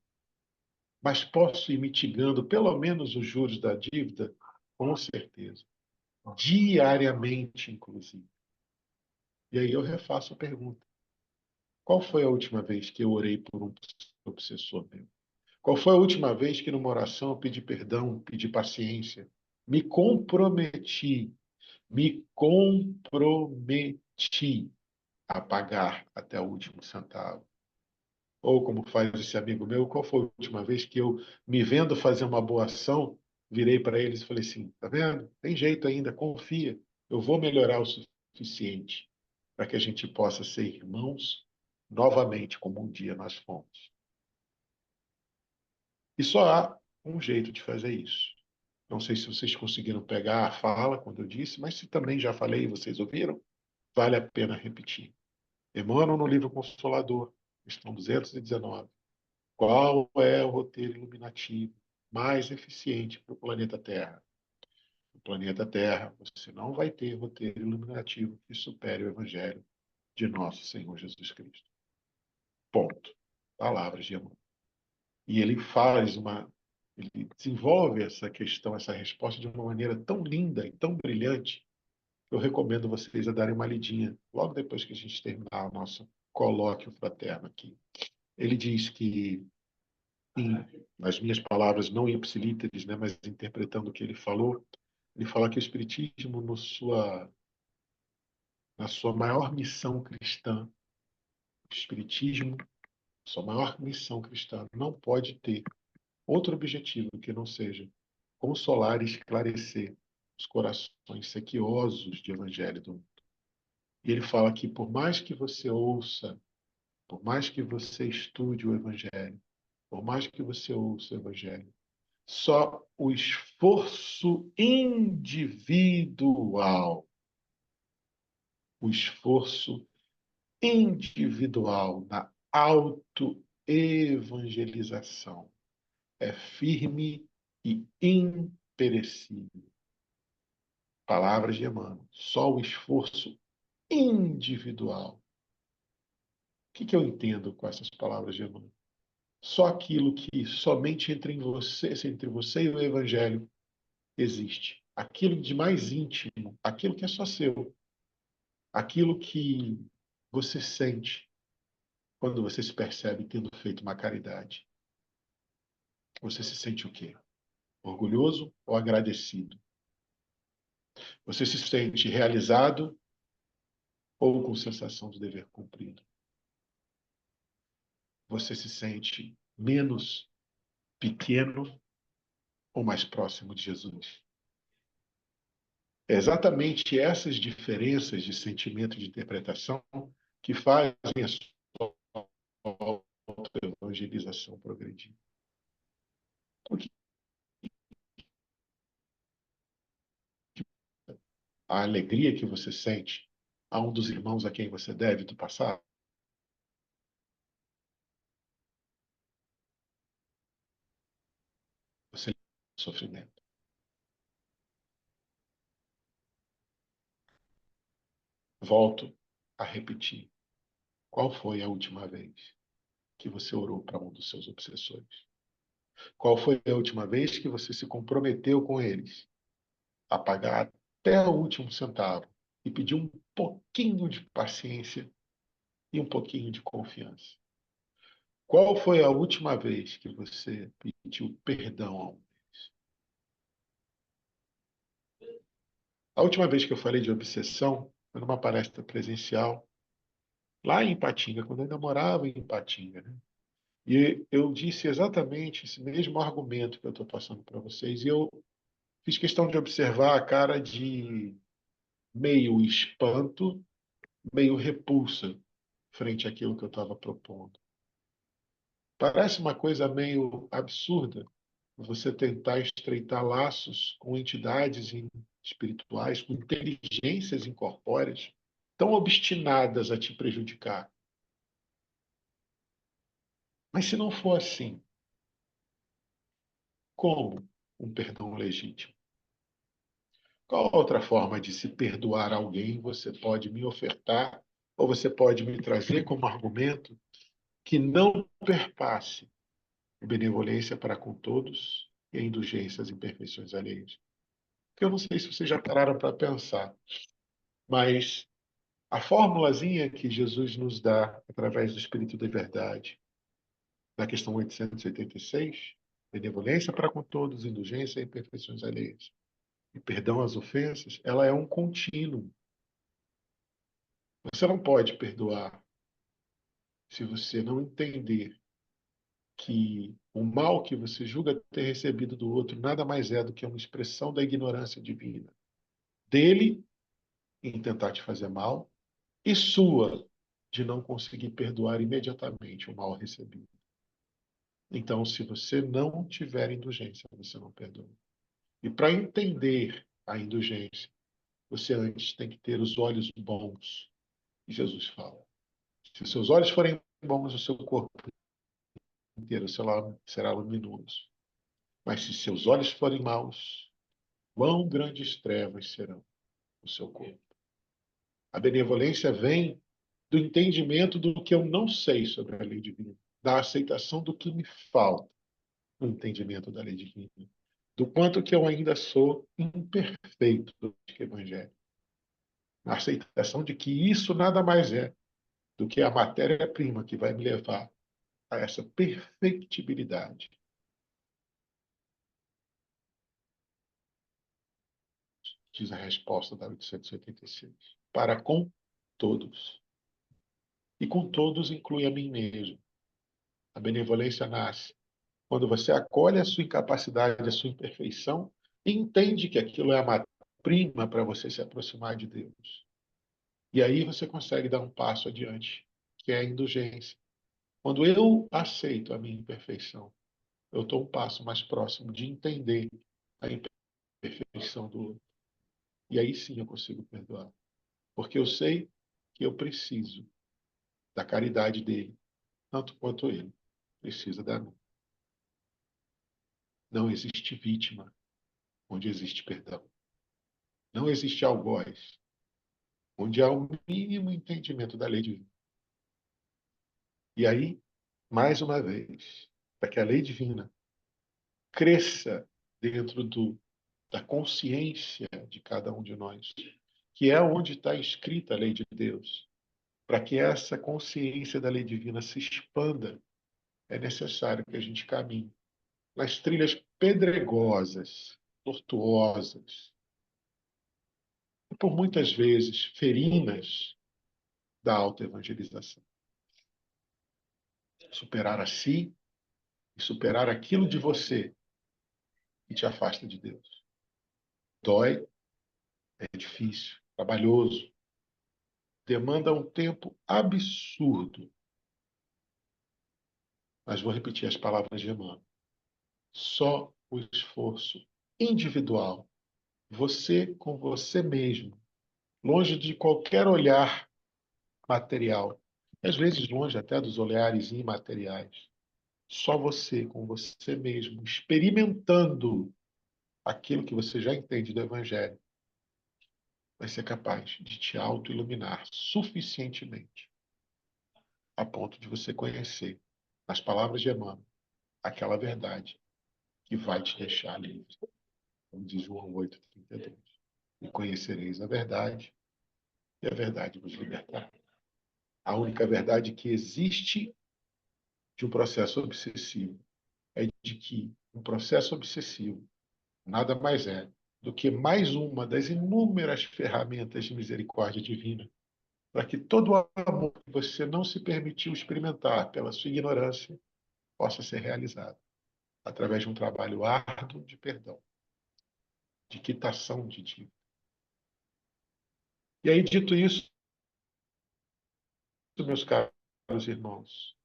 Mas posso ir mitigando pelo menos os juros da dívida? Com certeza. Diariamente, inclusive. E aí eu refaço a pergunta. Qual foi a última vez que eu orei por um obsessor meu? Qual foi a última vez que numa oração eu pedi perdão, pedi paciência? Me comprometi a pagar até o último centavo. Ou como faz esse amigo meu, qual foi a última vez que eu, me vendo fazer uma boa ação, virei para eles e falei assim, tá vendo? Tem jeito ainda, confia. Eu vou melhorar o suficiente para que a gente possa ser irmãos novamente, como um dia nós fomos. E só há um jeito de fazer isso. Não sei se vocês conseguiram pegar a fala quando eu disse, mas se também já falei e vocês ouviram, vale a pena repetir. Emmanuel, no livro Consolador, questão 219. Qual é o roteiro iluminativo mais eficiente para o planeta Terra? No planeta Terra, você não vai ter roteiro iluminativo que supere o Evangelho de nosso Senhor Jesus Cristo. Ponto. Palavras de Emmanuel. E ele desenvolve essa questão, essa resposta de uma maneira tão linda e tão brilhante, que eu recomendo vocês a darem uma lidinha logo depois que a gente terminar o nosso colóquio fraterno aqui. Ele diz que, nas minhas palavras não ipsilíteres, né, mas interpretando o que ele falou, ele fala que o Espiritismo, na sua maior missão cristã, o Espiritismo, sua maior missão cristã, não pode ter outro objetivo que não seja consolar e esclarecer os corações sequiosos de Evangelho do mundo. E ele fala que por mais que você ouça, por mais que você estude o Evangelho, por mais que você ouça o Evangelho, só o esforço individual, o esforço individual na autoevangelização é firme e imperecível. Palavras de Emmanuel. Só o esforço individual. O que eu entendo com essas palavras de Emmanuel? Só aquilo que somente entre você e o Evangelho existe. Aquilo de mais íntimo, aquilo que é só seu. Aquilo que você sente quando você se percebe tendo feito uma caridade. Você se sente o quê? Orgulhoso ou agradecido? Você se sente realizado ou com sensação de dever cumprido? Você se sente menos pequeno ou mais próximo de Jesus? É exatamente essas diferenças de sentimento e de interpretação que fazem a sua evangelização progredir. Porque a alegria que você sente a um dos irmãos a quem você deve do passado, você sofrimento. Volto a repetir. Qual foi a última vez que você orou para um dos seus obsessores? Qual foi a última vez que você se comprometeu com eles a pagar até o último centavo e pediu um pouquinho de paciência e um pouquinho de confiança? Qual foi a última vez que você pediu perdão a um deles? A última vez que eu falei de obsessão foi numa palestra presencial lá em Ipatinga, quando eu ainda morava em Ipatinga, né? E eu disse exatamente esse mesmo argumento que eu estou passando para vocês, e eu fiz questão de observar a cara de meio espanto, meio repulsa frente àquilo que eu estava propondo. Parece uma coisa meio absurda você tentar estreitar laços com entidades espirituais, com inteligências incorpóreas, tão obstinadas a te prejudicar. Mas se não for assim, como um perdão legítimo? Qual outra forma de se perdoar alguém você pode me ofertar, ou você pode me trazer como argumento que não perpasse a benevolência para com todos e a indulgência às imperfeições alheias? Porque eu não sei se vocês já pararam para pensar, mas a formulazinha que Jesus nos dá através do Espírito da Verdade, na questão 886, benevolência para com todos, indulgência e imperfeições alheias, e perdão às ofensas, ela é um contínuo. Você não pode perdoar se você não entender que o mal que você julga ter recebido do outro nada mais é do que uma expressão da ignorância divina dele em tentar te fazer mal e sua de não conseguir perdoar imediatamente o mal recebido. Então, se você não tiver indulgência, você não perdoa. E para entender a indulgência, você antes tem que ter os olhos bons. E Jesus fala: se os seus olhos forem bons, o seu corpo inteiro será luminoso. Mas se seus olhos forem maus, quão grandes trevas serão o seu corpo. A benevolência vem do entendimento do que eu não sei sobre a lei divina, da aceitação do que me falta no entendimento da lei divina, do quanto que eu ainda sou imperfeito do Evangelho. A aceitação de que isso nada mais é do que a matéria-prima que vai me levar a essa perfectibilidade. Diz a resposta da 886. Para com todos. E com todos inclui a mim mesmo. A benevolência nasce quando você acolhe a sua incapacidade, a sua imperfeição, e entende que aquilo é a matéria-prima para você se aproximar de Deus. E aí você consegue dar um passo adiante, que é a indulgência. Quando eu aceito a minha imperfeição, eu estou um passo mais próximo de entender a imperfeição do outro. E aí sim eu consigo perdoar. Porque eu sei que eu preciso da caridade dele, tanto quanto ele precisa da minha. Não existe vítima onde existe perdão. Não existe algoz onde há o mínimo entendimento da lei divina. E aí, mais uma vez, para que a lei divina cresça dentro da consciência de cada um de nós, que é onde está escrita a lei de Deus, para que essa consciência da lei divina se expanda, é necessário que a gente caminhe nas trilhas pedregosas, tortuosas, e por muitas vezes ferinas da autoevangelização. Superar a si e superar aquilo de você que te afasta de Deus. Dói, é difícil, trabalhoso, demanda um tempo absurdo. Mas vou repetir as palavras de Emmanuel. Só o esforço individual, você com você mesmo, longe de qualquer olhar material, às vezes longe até dos olhares imateriais. Só você com você mesmo, experimentando aquilo que você já entende do Evangelho, vai ser capaz de te auto-iluminar suficientemente a ponto de você conhecer, nas palavras de Emmanuel, aquela verdade que vai te deixar livre. Como diz João 8,32. E conhecereis a verdade, e a verdade vos libertará. A única verdade que existe de um processo obsessivo é de que um processo obsessivo nada mais é do que mais uma das inúmeras ferramentas de misericórdia divina para que todo o amor que você não se permitiu experimentar pela sua ignorância possa ser realizado através de um trabalho árduo de perdão, de quitação de dívida. E aí, dito isso, meus caros irmãos,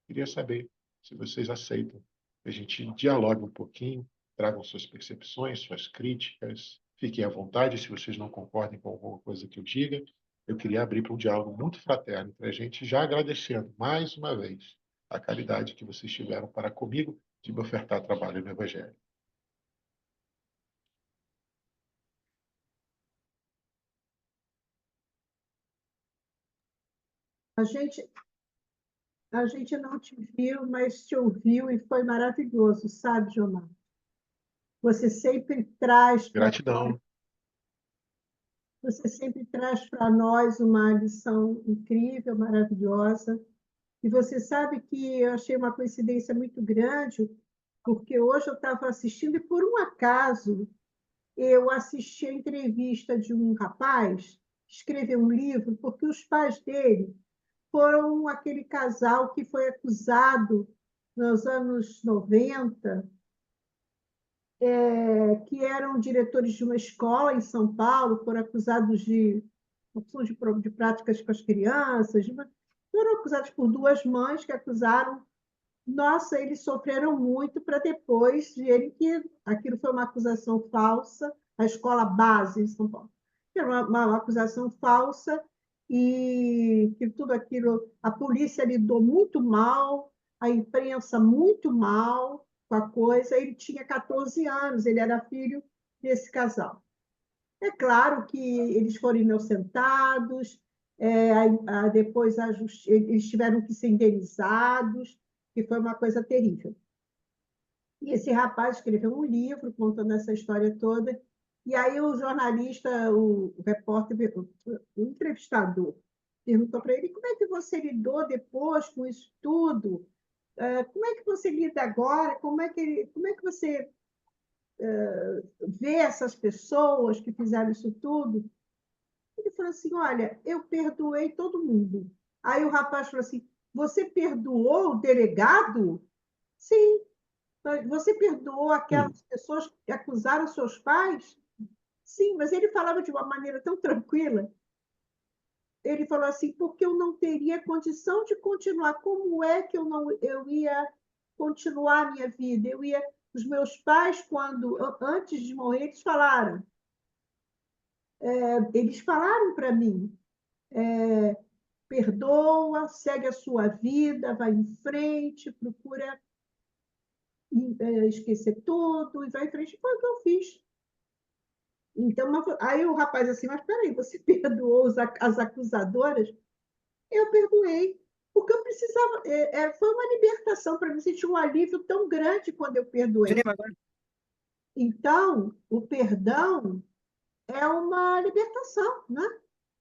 queria saber se vocês aceitam que a gente dialogue um pouquinho, tragam suas percepções, suas críticas, fiquem à vontade se vocês não concordem com alguma coisa que eu diga. Eu queria abrir para um diálogo muito fraterno entre a gente, já agradecendo mais uma vez a caridade que vocês tiveram para comigo de me ofertar trabalho no Evangelho. A gente, a gente não te viu, mas te ouviu e foi maravilhoso, sabe, Gilmar? Você sempre traz para Gratidão. você sempre traz para nós uma lição incrível, maravilhosa. E você sabe que eu achei uma coincidência muito grande, porque hoje eu estava assistindo e, por um acaso, eu assisti a entrevista de um rapaz que escreveu um livro, porque os pais dele foram aquele casal que foi acusado nos anos 90, que eram diretores de uma escola em São Paulo, foram acusados de de práticas com as crianças, foram acusados por duas mães que acusaram. Nossa, eles sofreram muito para depois verem que aquilo foi uma acusação falsa, a escola base em São Paulo. Era uma acusação falsa e que tudo aquilo, a polícia lidou muito mal, a imprensa muito mal com a coisa. Ele tinha 14 anos, ele era filho desse casal. É claro que eles foram inocentados, depois eles tiveram que ser indenizados, que foi uma coisa terrível. E esse rapaz escreveu um livro contando essa história toda, e aí o jornalista, o repórter, o entrevistador, perguntou para ele como é que você lidou depois com isso tudo, como é que você lida agora, como é que você vê essas pessoas que fizeram isso tudo. Ele falou assim: olha, eu perdoei todo mundo. Aí o rapaz falou assim: você perdoou o delegado? Sim. Você perdoou aquelas pessoas que acusaram seus pais? Sim, mas ele falava de uma maneira tão tranquila. Ele falou assim: porque eu não teria condição de continuar. Como é que eu ia continuar a minha vida? Os meus pais, antes de morrer, eles falaram para mim: perdoa, segue a sua vida, vai em frente, procura esquecer tudo e vai em frente. Foi o que eu fiz. Então, aí o rapaz assim, mas peraí, você perdoou as acusadoras? Eu perdoei, porque eu precisava, foi uma libertação para mim, senti um alívio tão grande quando eu perdoei. Então, o perdão é uma libertação, né?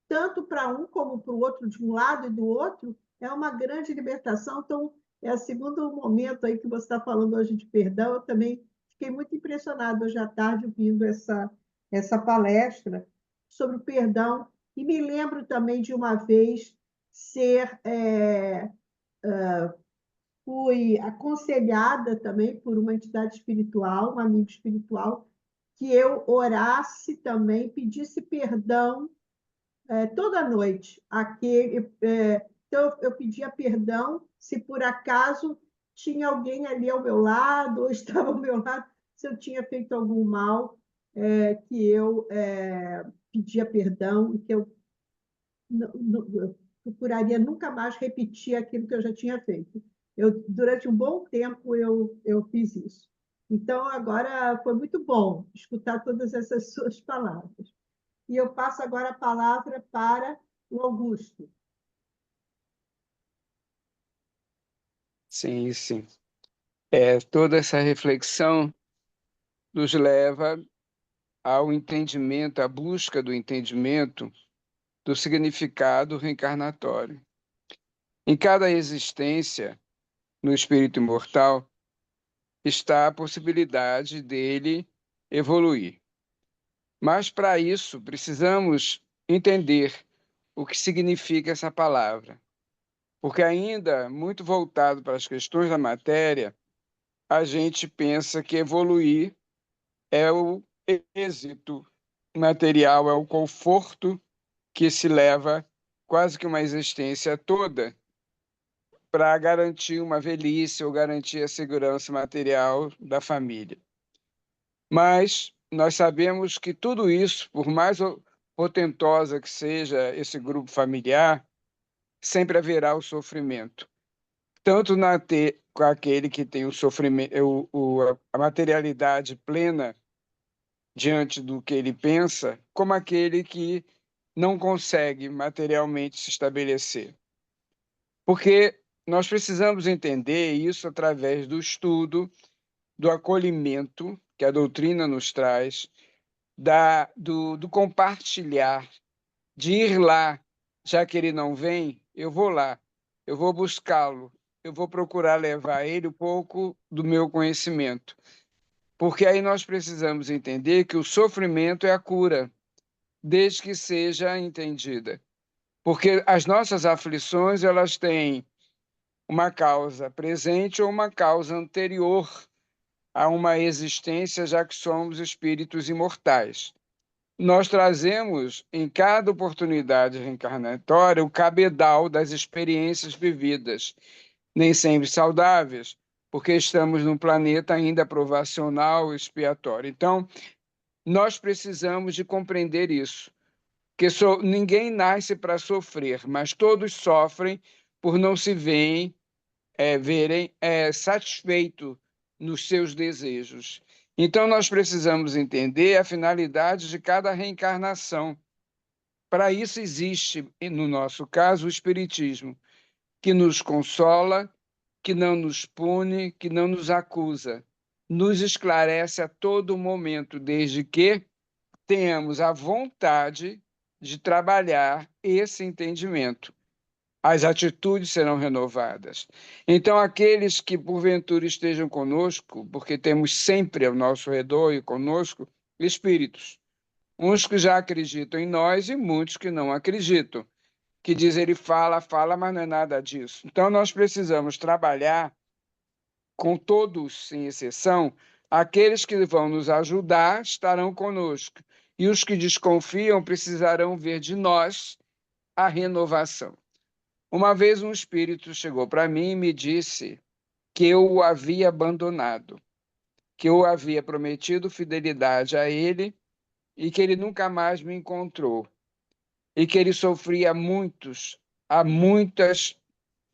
Tanto para um como para o outro, de um lado e do outro, é uma grande libertação. Então, é o segundo momento aí que você está falando hoje de perdão. Eu também fiquei muito impressionada hoje à tarde ouvindo essa palestra sobre o perdão. E me lembro também de uma vez fui aconselhada também por uma entidade espiritual, um amigo espiritual, que eu orasse também, pedisse perdão toda noite. Então, eu pedia perdão se por acaso tinha alguém ali ao meu lado, ou estava ao meu lado, se eu tinha feito algum mal, que eu pedia perdão e que eu eu procuraria nunca mais repetir aquilo que eu já tinha feito. Durante um bom tempo, eu fiz isso. Então, agora foi muito bom escutar todas essas suas palavras. E eu passo agora a palavra para o Augusto. Sim, sim. Toda essa reflexão nos leva ao entendimento, à busca do entendimento do significado reencarnatório. Em cada existência, no espírito imortal, está a possibilidade dele evoluir. Mas, para isso, precisamos entender o que significa essa palavra. Porque ainda muito voltado para as questões da matéria, a gente pensa que evoluir é o êxito material, é o conforto que se leva quase que uma existência toda para garantir uma velhice ou garantir a segurança material da família. Mas nós sabemos que tudo isso, por mais potentosa que seja esse grupo familiar, sempre haverá o sofrimento. Tanto com aquele que tem o sofrimento, a materialidade plena diante do que ele pensa, como aquele que não consegue materialmente se estabelecer. Porque nós precisamos entender isso através do estudo, do acolhimento que a doutrina nos traz, do compartilhar, de ir lá, já que ele não vem, eu vou lá, eu vou buscá-lo, eu vou procurar levar a ele um pouco do meu conhecimento. Porque aí nós precisamos entender que o sofrimento é a cura, desde que seja entendida. Porque as nossas aflições, elas têm uma causa presente ou uma causa anterior a uma existência, já que somos espíritos imortais. Nós trazemos, em cada oportunidade reencarnatória, o cabedal das experiências vividas, nem sempre saudáveis, porque estamos num planeta ainda provacional, expiatório. Então, nós precisamos de compreender isso, que ninguém nasce para sofrer, mas todos sofrem por não se verem satisfeitos nos seus desejos. Então, nós precisamos entender a finalidade de cada reencarnação. Para isso existe, no nosso caso, o Espiritismo, que nos consola, que não nos pune, que não nos acusa, nos esclarece a todo momento, desde que tenhamos a vontade de trabalhar esse entendimento. As atitudes serão renovadas. Então, aqueles que porventura estejam conosco, porque temos sempre ao nosso redor e conosco espíritos, uns que já acreditam em nós e muitos que não acreditam, que diz ele fala, fala, mas não é nada disso. Então, nós precisamos trabalhar com todos, sem exceção, aqueles que vão nos ajudar estarão conosco, e os que desconfiam precisarão ver de nós a renovação. Uma vez um espírito chegou para mim e me disse que eu o havia abandonado, que eu havia prometido fidelidade a ele e que ele nunca mais me encontrou, e que ele sofria há muitas,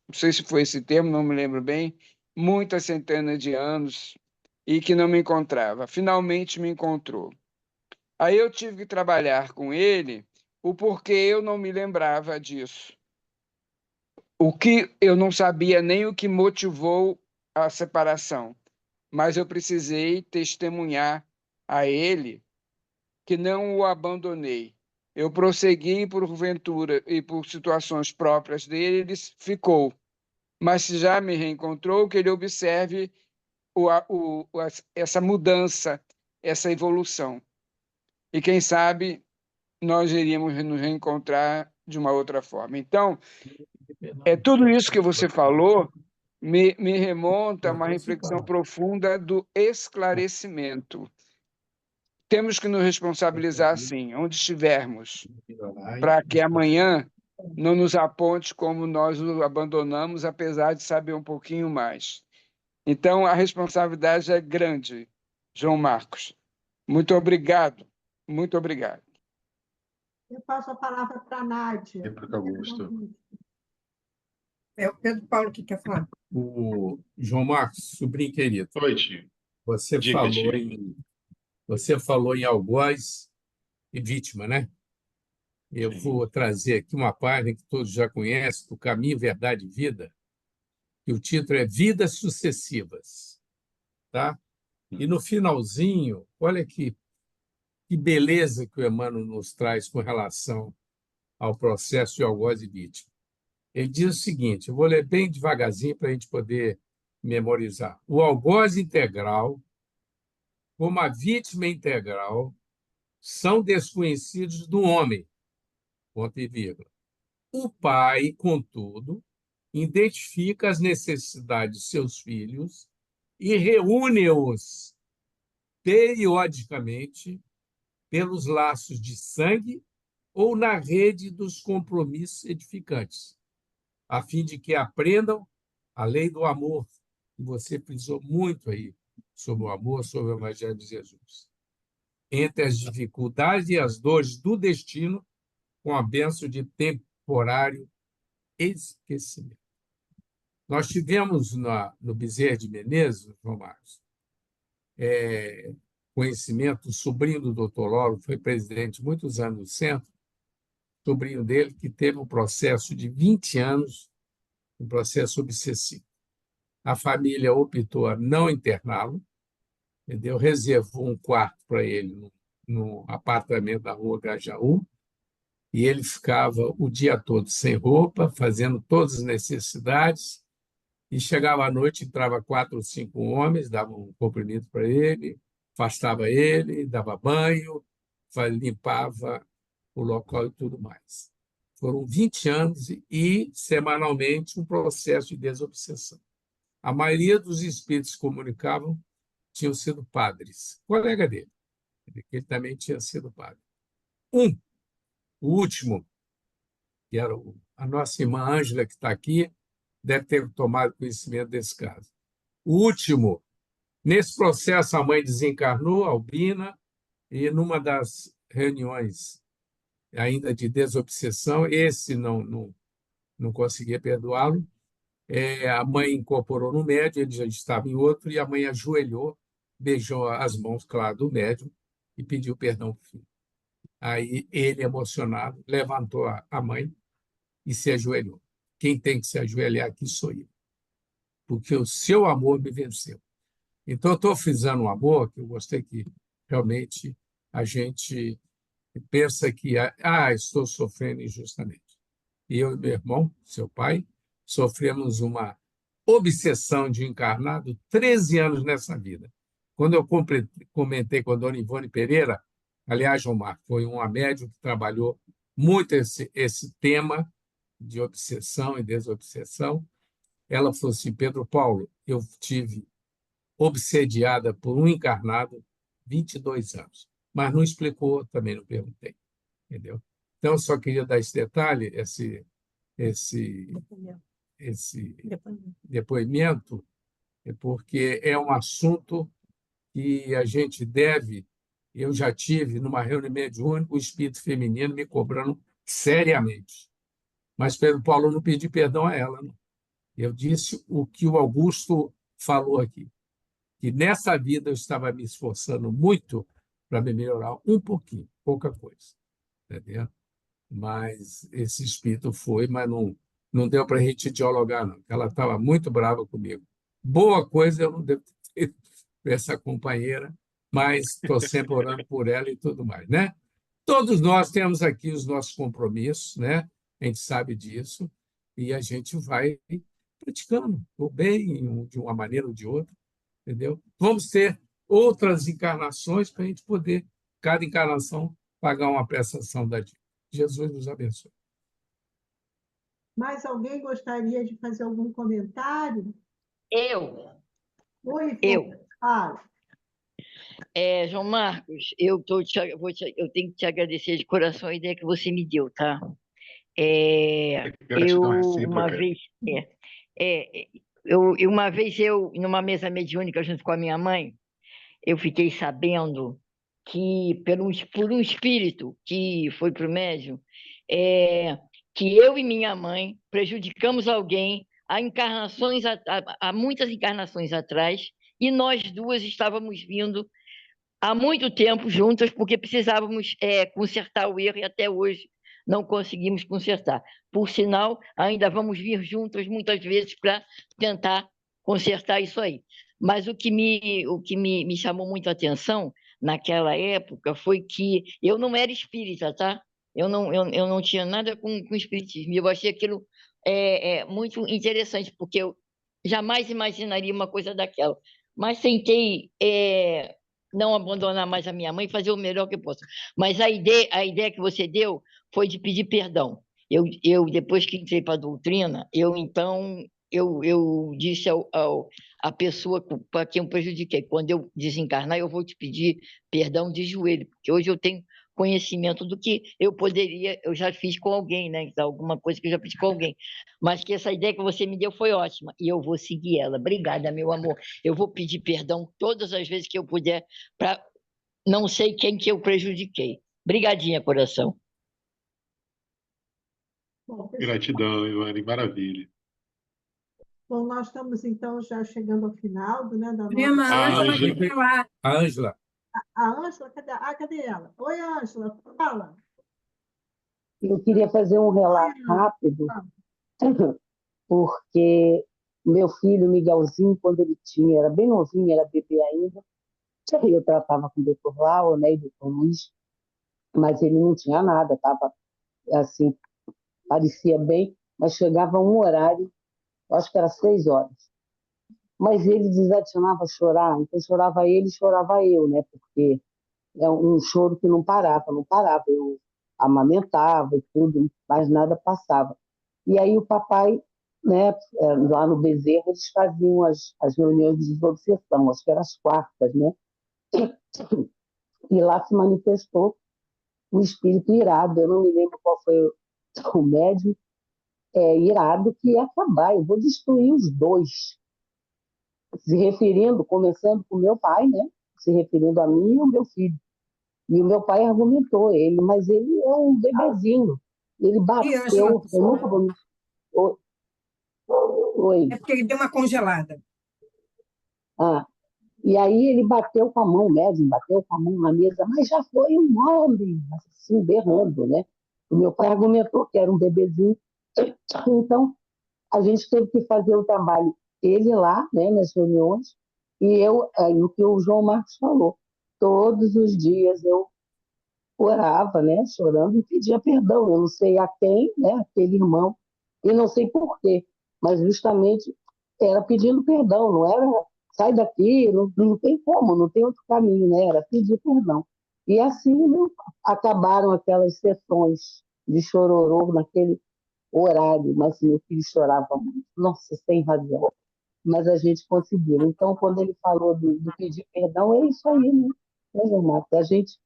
não sei se foi esse termo, não me lembro bem, muitas centenas de anos, e que não me encontrava. Finalmente me encontrou. Aí eu tive que trabalhar com ele o porquê eu não me lembrava disso. O que eu não sabia nem o que motivou a separação, mas eu precisei testemunhar a ele que não o abandonei. Eu prossegui porventura e por situações próprias dele, ele ficou. Mas se já me reencontrou, que ele observe essa mudança, essa evolução. E quem sabe nós iríamos nos reencontrar de uma outra forma. Então, tudo isso que você falou me remonta a uma reflexão profunda do esclarecimento. Temos que nos responsabilizar, sim, onde estivermos, para que amanhã não nos aponte como nós o abandonamos, apesar de saber um pouquinho mais. Então, a responsabilidade é grande, João Marcos. Muito obrigado, muito obrigado. Eu passo a palavra para a Nádia. Sempre que Augusto. É o Pedro Paulo que quer falar. O João Marcos, sobrinho querido, Oi, tio. você Diga, falou tio. você falou em algoz e vítima, né? Eu Sim. vou trazer aqui uma página que todos já conhecem, do Caminho, Verdade e Vida, e o título é Vidas Sucessivas, tá? E no finalzinho, olha que beleza que o Emmanuel nos traz com relação ao processo de algoz e vítima. Ele diz o seguinte, eu vou ler bem devagarzinho para a gente poder memorizar. O algoz integral, como a vítima integral, são desconhecidos do homem, ponto e vírgula. O pai, contudo, identifica as necessidades de seus filhos e reúne-os periodicamente pelos laços de sangue ou na rede dos compromissos edificantes, a fim de que aprendam a lei do amor, que você frisou muito aí, sobre o amor, sobre o Evangelho de Jesus. Entre as dificuldades e as dores do destino, com a bênção de temporário esquecimento. Nós tivemos no Bezerra de Menezes, João Marcos, conhecimento, o sobrinho do doutor Loro, foi presidente muitos anos do centro, sobrinho dele, que teve um processo de 20 anos, um processo obsessivo. A família optou a não interná-lo, entendeu? Reservou um quarto para ele no apartamento da Rua Grajaú, e ele ficava o dia todo sem roupa, fazendo todas as necessidades, e chegava à noite, entrava 4 ou 5 homens, davam um comprimido para ele, afastava ele, dava banho, limpava o local e tudo mais. Foram 20 anos e, semanalmente, um processo de desobsessão. A maioria dos espíritos que comunicavam tinham sido padres, colega dele, ele também tinha sido padre. O último, que era a nossa irmã Ângela, que está aqui, deve ter tomado conhecimento desse caso. O último, nesse processo, a mãe desencarnou, Albina, e numa das reuniões ainda de desobsessão, esse não conseguia perdoá-lo, a mãe incorporou no médium, ele já estava em outro, e a mãe ajoelhou, beijou as mãos, claro, do médium e pediu perdão para o filho. Aí ele, emocionado, levantou a mãe e se ajoelhou. Quem tem que se ajoelhar aqui sou eu, porque o seu amor me venceu. Então, eu estou frisando o amor, que eu gostei que realmente a gente pensa que estou sofrendo injustamente. E eu e meu irmão, seu pai, sofremos uma obsessão de encarnado 13 anos nessa vida. Quando eu comentei com a dona Ivone Pereira, aliás, João Marcos, foi uma médium que trabalhou muito esse tema de obsessão e desobsessão. Ela falou assim: Pedro Paulo, eu tive obsediada por um encarnado 22 anos, mas não explicou, também não perguntei, entendeu? Então, eu só queria dar esse detalhe, esse depoimento, porque é um assunto que a gente deve. Eu já tive, numa reunião mediúnica, o espírito feminino me cobrando seriamente. Mas Pedro Paulo, não pedi perdão a ela. Não. Eu disse o que o Augusto falou aqui, que nessa vida eu estava me esforçando muito para me melhorar um pouquinho, pouca coisa. Entendeu? Mas esse espírito foi, mas não deu para a gente dialogar, não. Ela estava muito brava comigo. Boa coisa eu não devo ter essa companheira, mas estou sempre orando por ela e tudo mais, né? Todos nós temos aqui os nossos compromissos, né? A gente sabe disso, e a gente vai praticando o bem de uma maneira ou de outra, entendeu? Vamos ter outras encarnações para a gente poder, cada encarnação, pagar uma prestação da dívida. Jesus nos abençoe. Mais alguém gostaria de fazer algum comentário? Eu, Oi, eu. Fala. João Marcos, eu tenho que te agradecer de coração a ideia que você me deu, tá? Gratidão Eu, recíproca. uma vez, numa mesa mediúnica junto com a minha mãe, eu fiquei sabendo que, por um espírito que foi para o médium, que eu e minha mãe prejudicamos alguém há muitas encarnações atrás, e nós duas estávamos vindo há muito tempo juntas, porque precisávamos consertar o erro, e até hoje não conseguimos consertar. Por sinal, ainda vamos vir juntas muitas vezes para tentar consertar isso aí. Mas o que me chamou muito a atenção naquela época foi que eu não era espírita, tá? Eu não tinha nada com espiritismo. Eu achei aquilo muito interessante, porque eu jamais imaginaria uma coisa daquela. Mas tentei não abandonar mais a minha mãe e fazer o melhor que eu posso. Mas a ideia que você deu foi de pedir perdão. Depois que entrei para a doutrina, eu disse à pessoa para quem eu prejudiquei, quando eu desencarnar, eu vou te pedir perdão de joelho, porque hoje eu tenho conhecimento do que eu já fiz com alguém, né? Então, alguma coisa que eu já fiz com alguém. Mas que essa ideia que você me deu foi ótima, e eu vou seguir ela. Obrigada, meu amor. Eu vou pedir perdão todas as vezes que eu puder, para não sei quem que eu prejudiquei. Brigadinha, coração. Bom, pessoal, Gratidão, Ivane, maravilha. bom, nós estamos então já chegando ao final, né, da nossa. Prima, a A Ângela Ângela, quer falar. A Ângela, A Ângela, cadê ela? Oi, Ângela, fala. Eu queria fazer um Oi, relato Ângela, rápido, fala. porque meu filho, Miguelzinho, quando ele tinha, era bem novinho, era bebê ainda, eu tratava com o doutor Lau, né, e o doutor Luiz, mas ele não tinha nada, estava assim, parecia bem, mas chegava um horário, acho que era 6 horas, mas ele desatinava a chorar, então chorava ele e chorava eu, né, porque é um choro que não parava, não parava, eu amamentava e tudo, mas nada passava. E aí o papai, né, lá no Bezerra, eles faziam as reuniões de desobsessão, acho que eram as quartas, né? E lá se manifestou um espírito irado, eu não me lembro qual foi o médium, irado, que ia acabar, eu vou destruir os dois. Se referindo, começando com meu pai, né? Se referindo a mim e ao meu filho. E o meu pai argumentou ele, mas ele é um bebezinho. Ele E Ângela, bateu, por eu nunca favor. vou me... Oi. É porque ele deu uma congelada. Ah, e aí ele bateu com a mão, o médium bateu com a mão na mesa, mas já foi um homem, assim, berrando, né? O meu pai argumentou que era um bebezinho. Então, a gente teve que fazer o trabalho, ele lá, né, nas reuniões, e eu, no que o João Marcos falou, todos os dias eu orava, né, chorando e pedia perdão. Eu não sei a quem, né, aquele irmão, e não sei por quê, mas justamente era pedindo perdão, não era sai daqui, não tem como, não tem outro caminho, né, era pedir perdão. E assim, né, acabaram aquelas sessões de chororô naquele horário, mas meu filho chorava muito. Nossa, sem razão. Mas a gente conseguiu. Então, quando ele falou do pedir perdão, é isso aí, né, João Marcos? A gente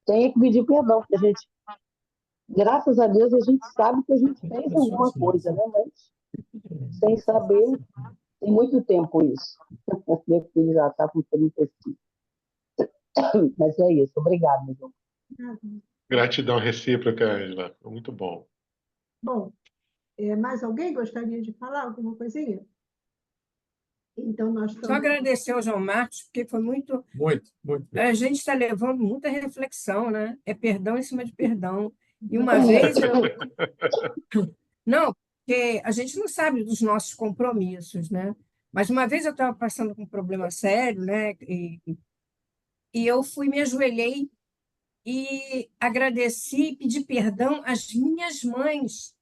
tem que pedir perdão, porque a gente, graças a Deus, a gente sabe que a gente fez alguma coisa, né? Mas sem saber, tem muito tempo isso. Meu filho já está com 35. Mas é isso, obrigado, João. gratidão recíproca, Ângela. Foi muito bom. Bom, mais alguém gostaria de falar alguma coisinha? Então, nós Só estamos. agradecer ao João Marcos, porque foi muito. muito, muito bem. A gente está levando muita reflexão, né? É perdão em cima de perdão. E uma vez eu. Não, porque a gente não sabe dos nossos compromissos, né? Mas uma vez eu estava passando com um problema sério, né? E eu fui, me ajoelhei e agradeci e pedi perdão às minhas mães,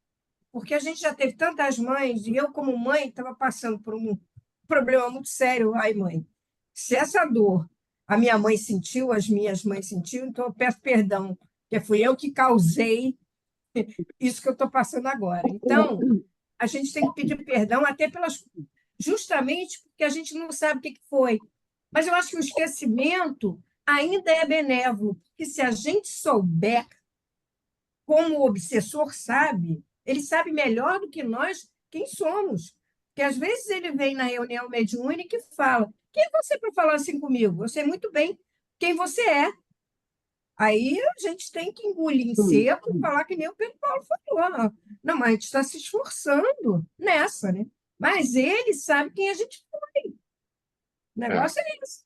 porque a gente já teve tantas mães, e eu, como mãe, estava passando por um problema muito sério. Ai, mãe, se essa dor a minha mãe sentiu, as minhas mães sentiu, então eu peço perdão, porque fui eu que causei isso que eu estou passando agora. Então, a gente tem que pedir perdão até pelas. Justamente porque a gente não sabe o que foi. Mas eu acho que o esquecimento ainda é benévolo, porque se a gente souber como o obsessor sabe, ele sabe melhor do que nós quem somos. Porque às vezes ele vem na reunião mediúnica e fala: quem é você para falar assim comigo? Eu sei muito bem quem você é. Aí a gente tem que engolir em seco e falar que nem o Pedro Paulo falou. Não, mas a gente está se esforçando nessa, né? Mas ele sabe quem a gente foi. O É, negócio é esse.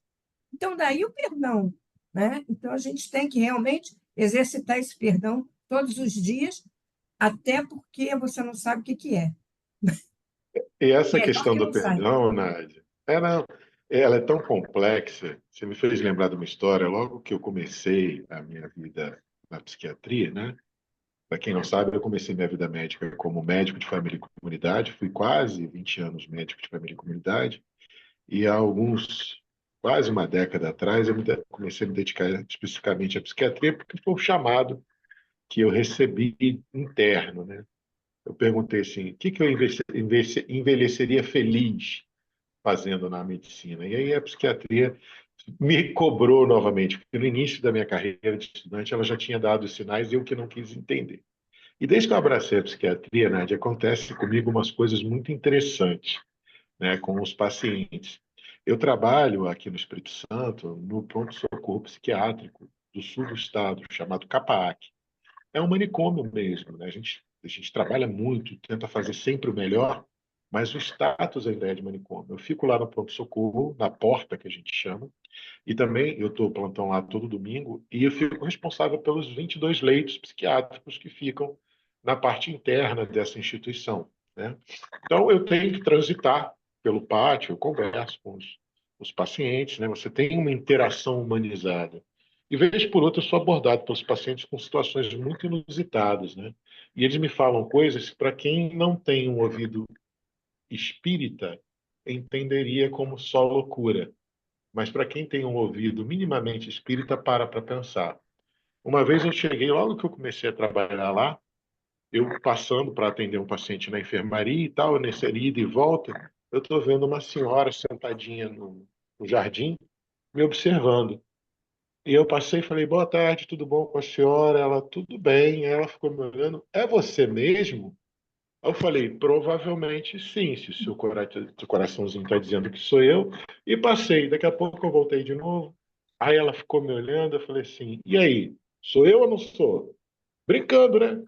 Então, daí o perdão, né? Então, a gente tem que realmente exercitar esse perdão todos os dias, até porque você não sabe o que que é. e essa Melhor questão que do não saiba. perdão, Nádia, ela é tão complexa. Você me fez lembrar de uma história logo que eu comecei a minha vida na psiquiatria, né? Para quem não sabe, eu comecei minha vida médica como médico de família e comunidade, fui quase 20 anos médico de família e comunidade, e há quase uma década atrás, comecei a me dedicar especificamente à psiquiatria, porque foi o chamado que eu recebi interno, né? eu perguntei assim, o que que eu envelheceria feliz fazendo na medicina? E aí a psiquiatria me cobrou novamente, porque no início da minha carreira de estudante ela já tinha dado os sinais e eu que não quis entender. E desde que eu abracei a psiquiatria, Nádia, acontece comigo umas coisas muito interessantes, né, com os pacientes. Eu trabalho aqui no Espírito Santo, no pronto-socorro psiquiátrico do sul do estado, chamado CAPAAC. É um manicômio mesmo, né? A gente trabalha muito, tenta fazer sempre o melhor, mas o status ainda é de manicômio. Eu fico lá no pronto-socorro, na porta, que a gente chama, e também eu estou plantão lá todo domingo, e eu fico responsável pelos 22 leitos psiquiátricos que ficam na parte interna dessa instituição, né? Então, eu tenho que transitar pelo pátio, eu converso com os pacientes, né? Você tem uma interação humanizada. E, vez por outra, eu sou abordado pelos pacientes com situações muito inusitadas, né? E eles me falam coisas que, para quem não tem um ouvido espírita, entenderia como só loucura. Mas para quem tem um ouvido minimamente espírita, para pensar. Uma vez eu cheguei, logo que eu comecei a trabalhar lá, eu passando para atender um paciente na enfermaria e tal, nessa ida e volta, eu estou vendo uma senhora sentadinha no jardim, me observando. E eu passei e falei, boa tarde, tudo bom com a senhora? Ela, tudo bem. Aí ela ficou me olhando, é você mesmo? Aí eu falei, provavelmente sim, se o seu coraçãozinho está dizendo que sou eu. E passei, daqui a pouco eu voltei de novo. Aí ela ficou me olhando, eu falei assim, e aí, sou eu ou não sou? Brincando, né?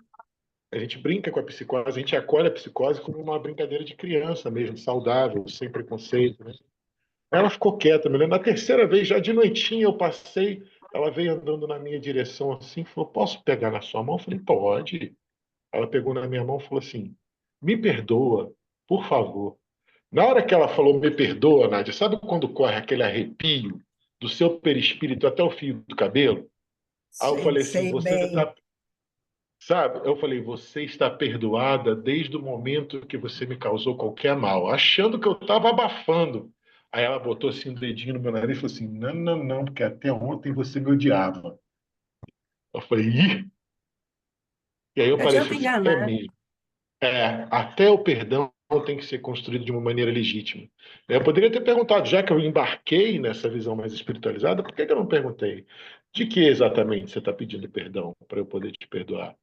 A gente brinca com a psicose, a gente acolhe a psicose como uma brincadeira de criança mesmo, saudável, sem preconceito, né? Ela ficou quieta, me lembro. Na terceira vez, já de noitinha, eu passei, ela veio andando na minha direção assim, falou, posso pegar na sua mão? Eu falei, pode. Ela pegou na minha mão e falou assim, me perdoa, por favor. Na hora que ela falou, me perdoa, Nádia, sabe quando corre aquele arrepio do seu perispírito até o fio do cabelo? Aí eu Sei, falei assim, sei você bem. está. Sabe, eu falei, você está perdoada desde o momento que você me causou qualquer mal, achando que eu estava abafando. Aí ela botou assim um dedinho no meu nariz e falou assim: não, não, não, porque até ontem você me odiava. Eu falei, ih! E aí eu Não parei adianta assim: é enganar. mesmo. É, até o perdão tem que ser construído de uma maneira legítima. Eu poderia ter perguntado, já que eu embarquei nessa visão mais espiritualizada, por que que eu não perguntei? De que exatamente você está pedindo perdão para eu poder te perdoar?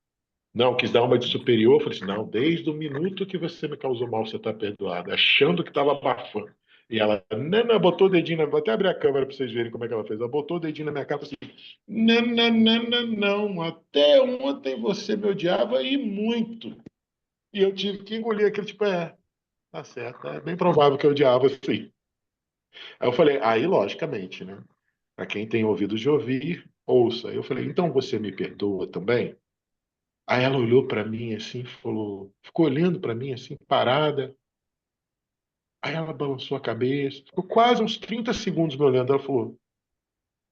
Não, quis dar uma de superior. Falei assim, não, desde o minuto que você me causou mal, você está perdoado, achando que estava abafando. E ela, não, não, botou o dedinho, vou até abrir a câmera para vocês verem como é que ela fez. Ela botou o dedinho na minha cara e falou assim, não, não, não, não, não, até ontem você me odiava e muito. E eu tive que engolir aquele tipo, tá certo, é bem provável que eu odiava, sim. Aí eu falei, aí logicamente, né? Para quem tem ouvidos de ouvir, ouça. Eu falei, então você me perdoa também? Aí ela olhou para mim assim, falou, ficou olhando para mim assim, parada. Aí ela balançou a cabeça, ficou quase uns 30 segundos me olhando. Ela falou,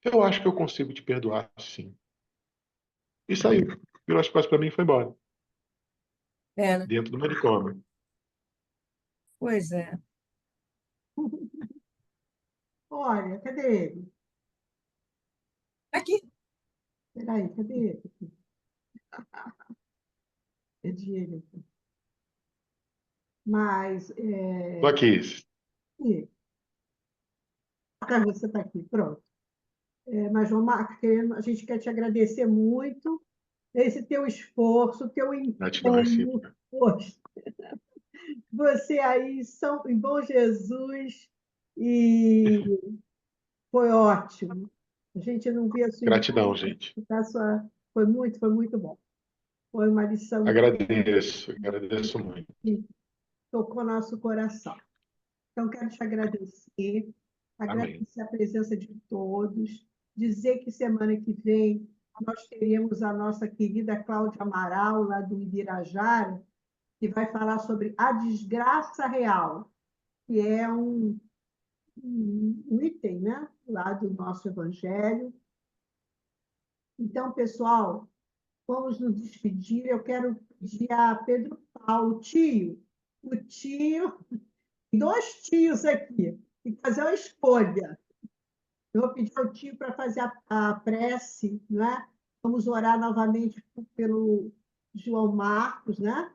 eu acho que eu consigo te perdoar, sim. E saiu. Virou as costas para mim e foi embora, É, né? dentro do manicômio. Pois é. Olha, cadê ele? Aqui, Peraí, cadê ele? Perdi ele aqui. Mas, Tô aqui. você está aqui, pronto. Mas, João Marcos, a gente quer te agradecer muito esse teu esforço, teu Gratidão empenho. recíproca. Poxa, você aí em Bom Jesus e foi ótimo. A gente não via a sua Gratidão, imagem, gente. foi muito bom. Foi uma lição Agradeço muito. que tocou nosso coração. Então, quero te agradecer, Amém. agradecer a presença de todos, dizer que semana que vem nós teremos a nossa querida Cláudia Amaral, lá do Ibirajara, que vai falar sobre a desgraça real, que é um item, né, lá do nosso Evangelho. Então, pessoal, vamos nos despedir. Eu quero pedir a Pedro Paulo, o tio, dois tios aqui, tem que fazer uma escolha. Eu vou pedir ao tio para fazer a prece, né? Vamos orar novamente pelo João Marcos, né?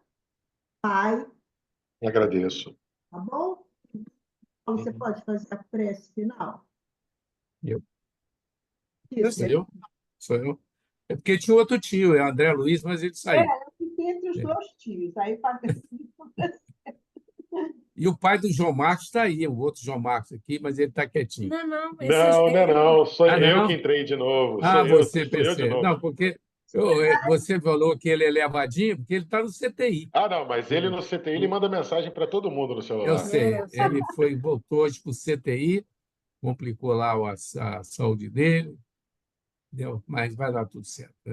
Pai, Agradeço. tá bom? Você pode fazer a prece final? Eu. Isso. Sou eu? Sou eu. É porque tinha outro tio, é André Luiz, mas ele saiu. Eu fiquei entre os dois tios. Aí, E o pai do João Marcos está aí, o outro João Marcos aqui, mas ele está quietinho. Não, não, Não, não é não. Sou Ah, não é eu não? que entrei de novo. Ah, você Sou eu de percebe. novo. Não, porque você falou que ele é levadinho, porque ele está no CTI. Ah, não, mas ele no CTI ele manda mensagem para todo mundo no Eu celular. sei, ele voltou hoje para o CTI, complicou lá a saúde dele, entendeu? Mas vai dar tudo certo. Com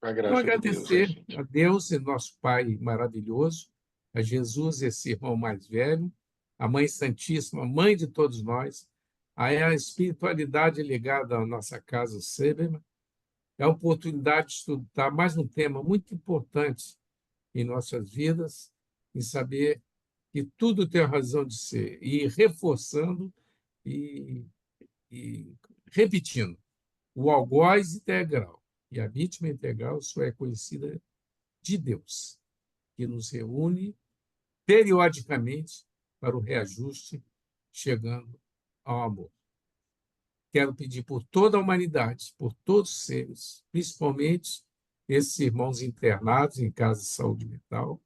a Então, graça de Deus, né, agradecer gente? a Deus, nosso Pai maravilhoso, a Jesus, esse irmão mais velho, a Mãe Santíssima, mãe de todos nós, a espiritualidade ligada à nossa casa Seberman, é a oportunidade de estudar mais um tema muito importante em nossas vidas, em saber que tudo tem a razão de ser, e reforçando e, e repetindo, o algoz integral e a vítima integral só é conhecida de Deus, que nos reúne periodicamente para o reajuste, chegando ao amor. Quero pedir por toda a humanidade, por todos os seres, principalmente esses irmãos internados em casa de saúde mental,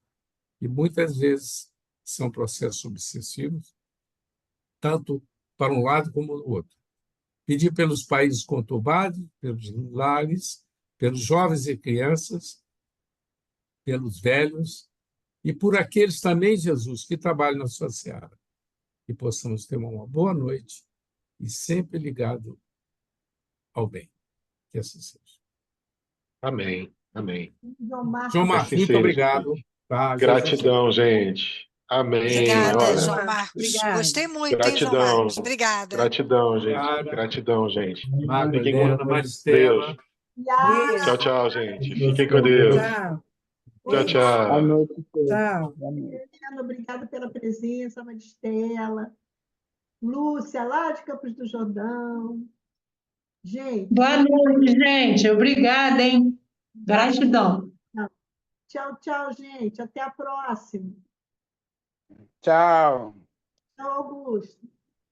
que muitas vezes são processos obsessivos, tanto para um lado como o outro. Pedir pelos países conturbados, pelos lares, pelos jovens e crianças, pelos velhos, e por aqueles também, Jesus, que trabalham na sua seara. Que possamos ter uma boa noite e sempre ligado ao bem. Que assim seja. Amém. Amém. João Marcos, João Que Marcos, assim muito seja. obrigado. Tá, Jesus. Gratidão, gente. Amém. Obrigada, Olha, João Marcos. Obrigada. Gostei muito, hein, João gratidão. Marcos? Obrigada. Gratidão, gente. Obrigada. Gratidão, gente. Magda Fiquem com Helena, Deus. Maristela. Tchau, Tchau. tchau, gente. Fiquem com Deus. Tchau. Tchau, Boa tchau. noite a todos. Tchau. Boa noite. Obrigada pela presença, Maristela. Lúcia, lá de Campos do Jordão. Gente, Boa noite, gente. Obrigada, hein? Gratidão. tchau, tchau, gente. Até a próxima. Tchau. Tchau, Augusto.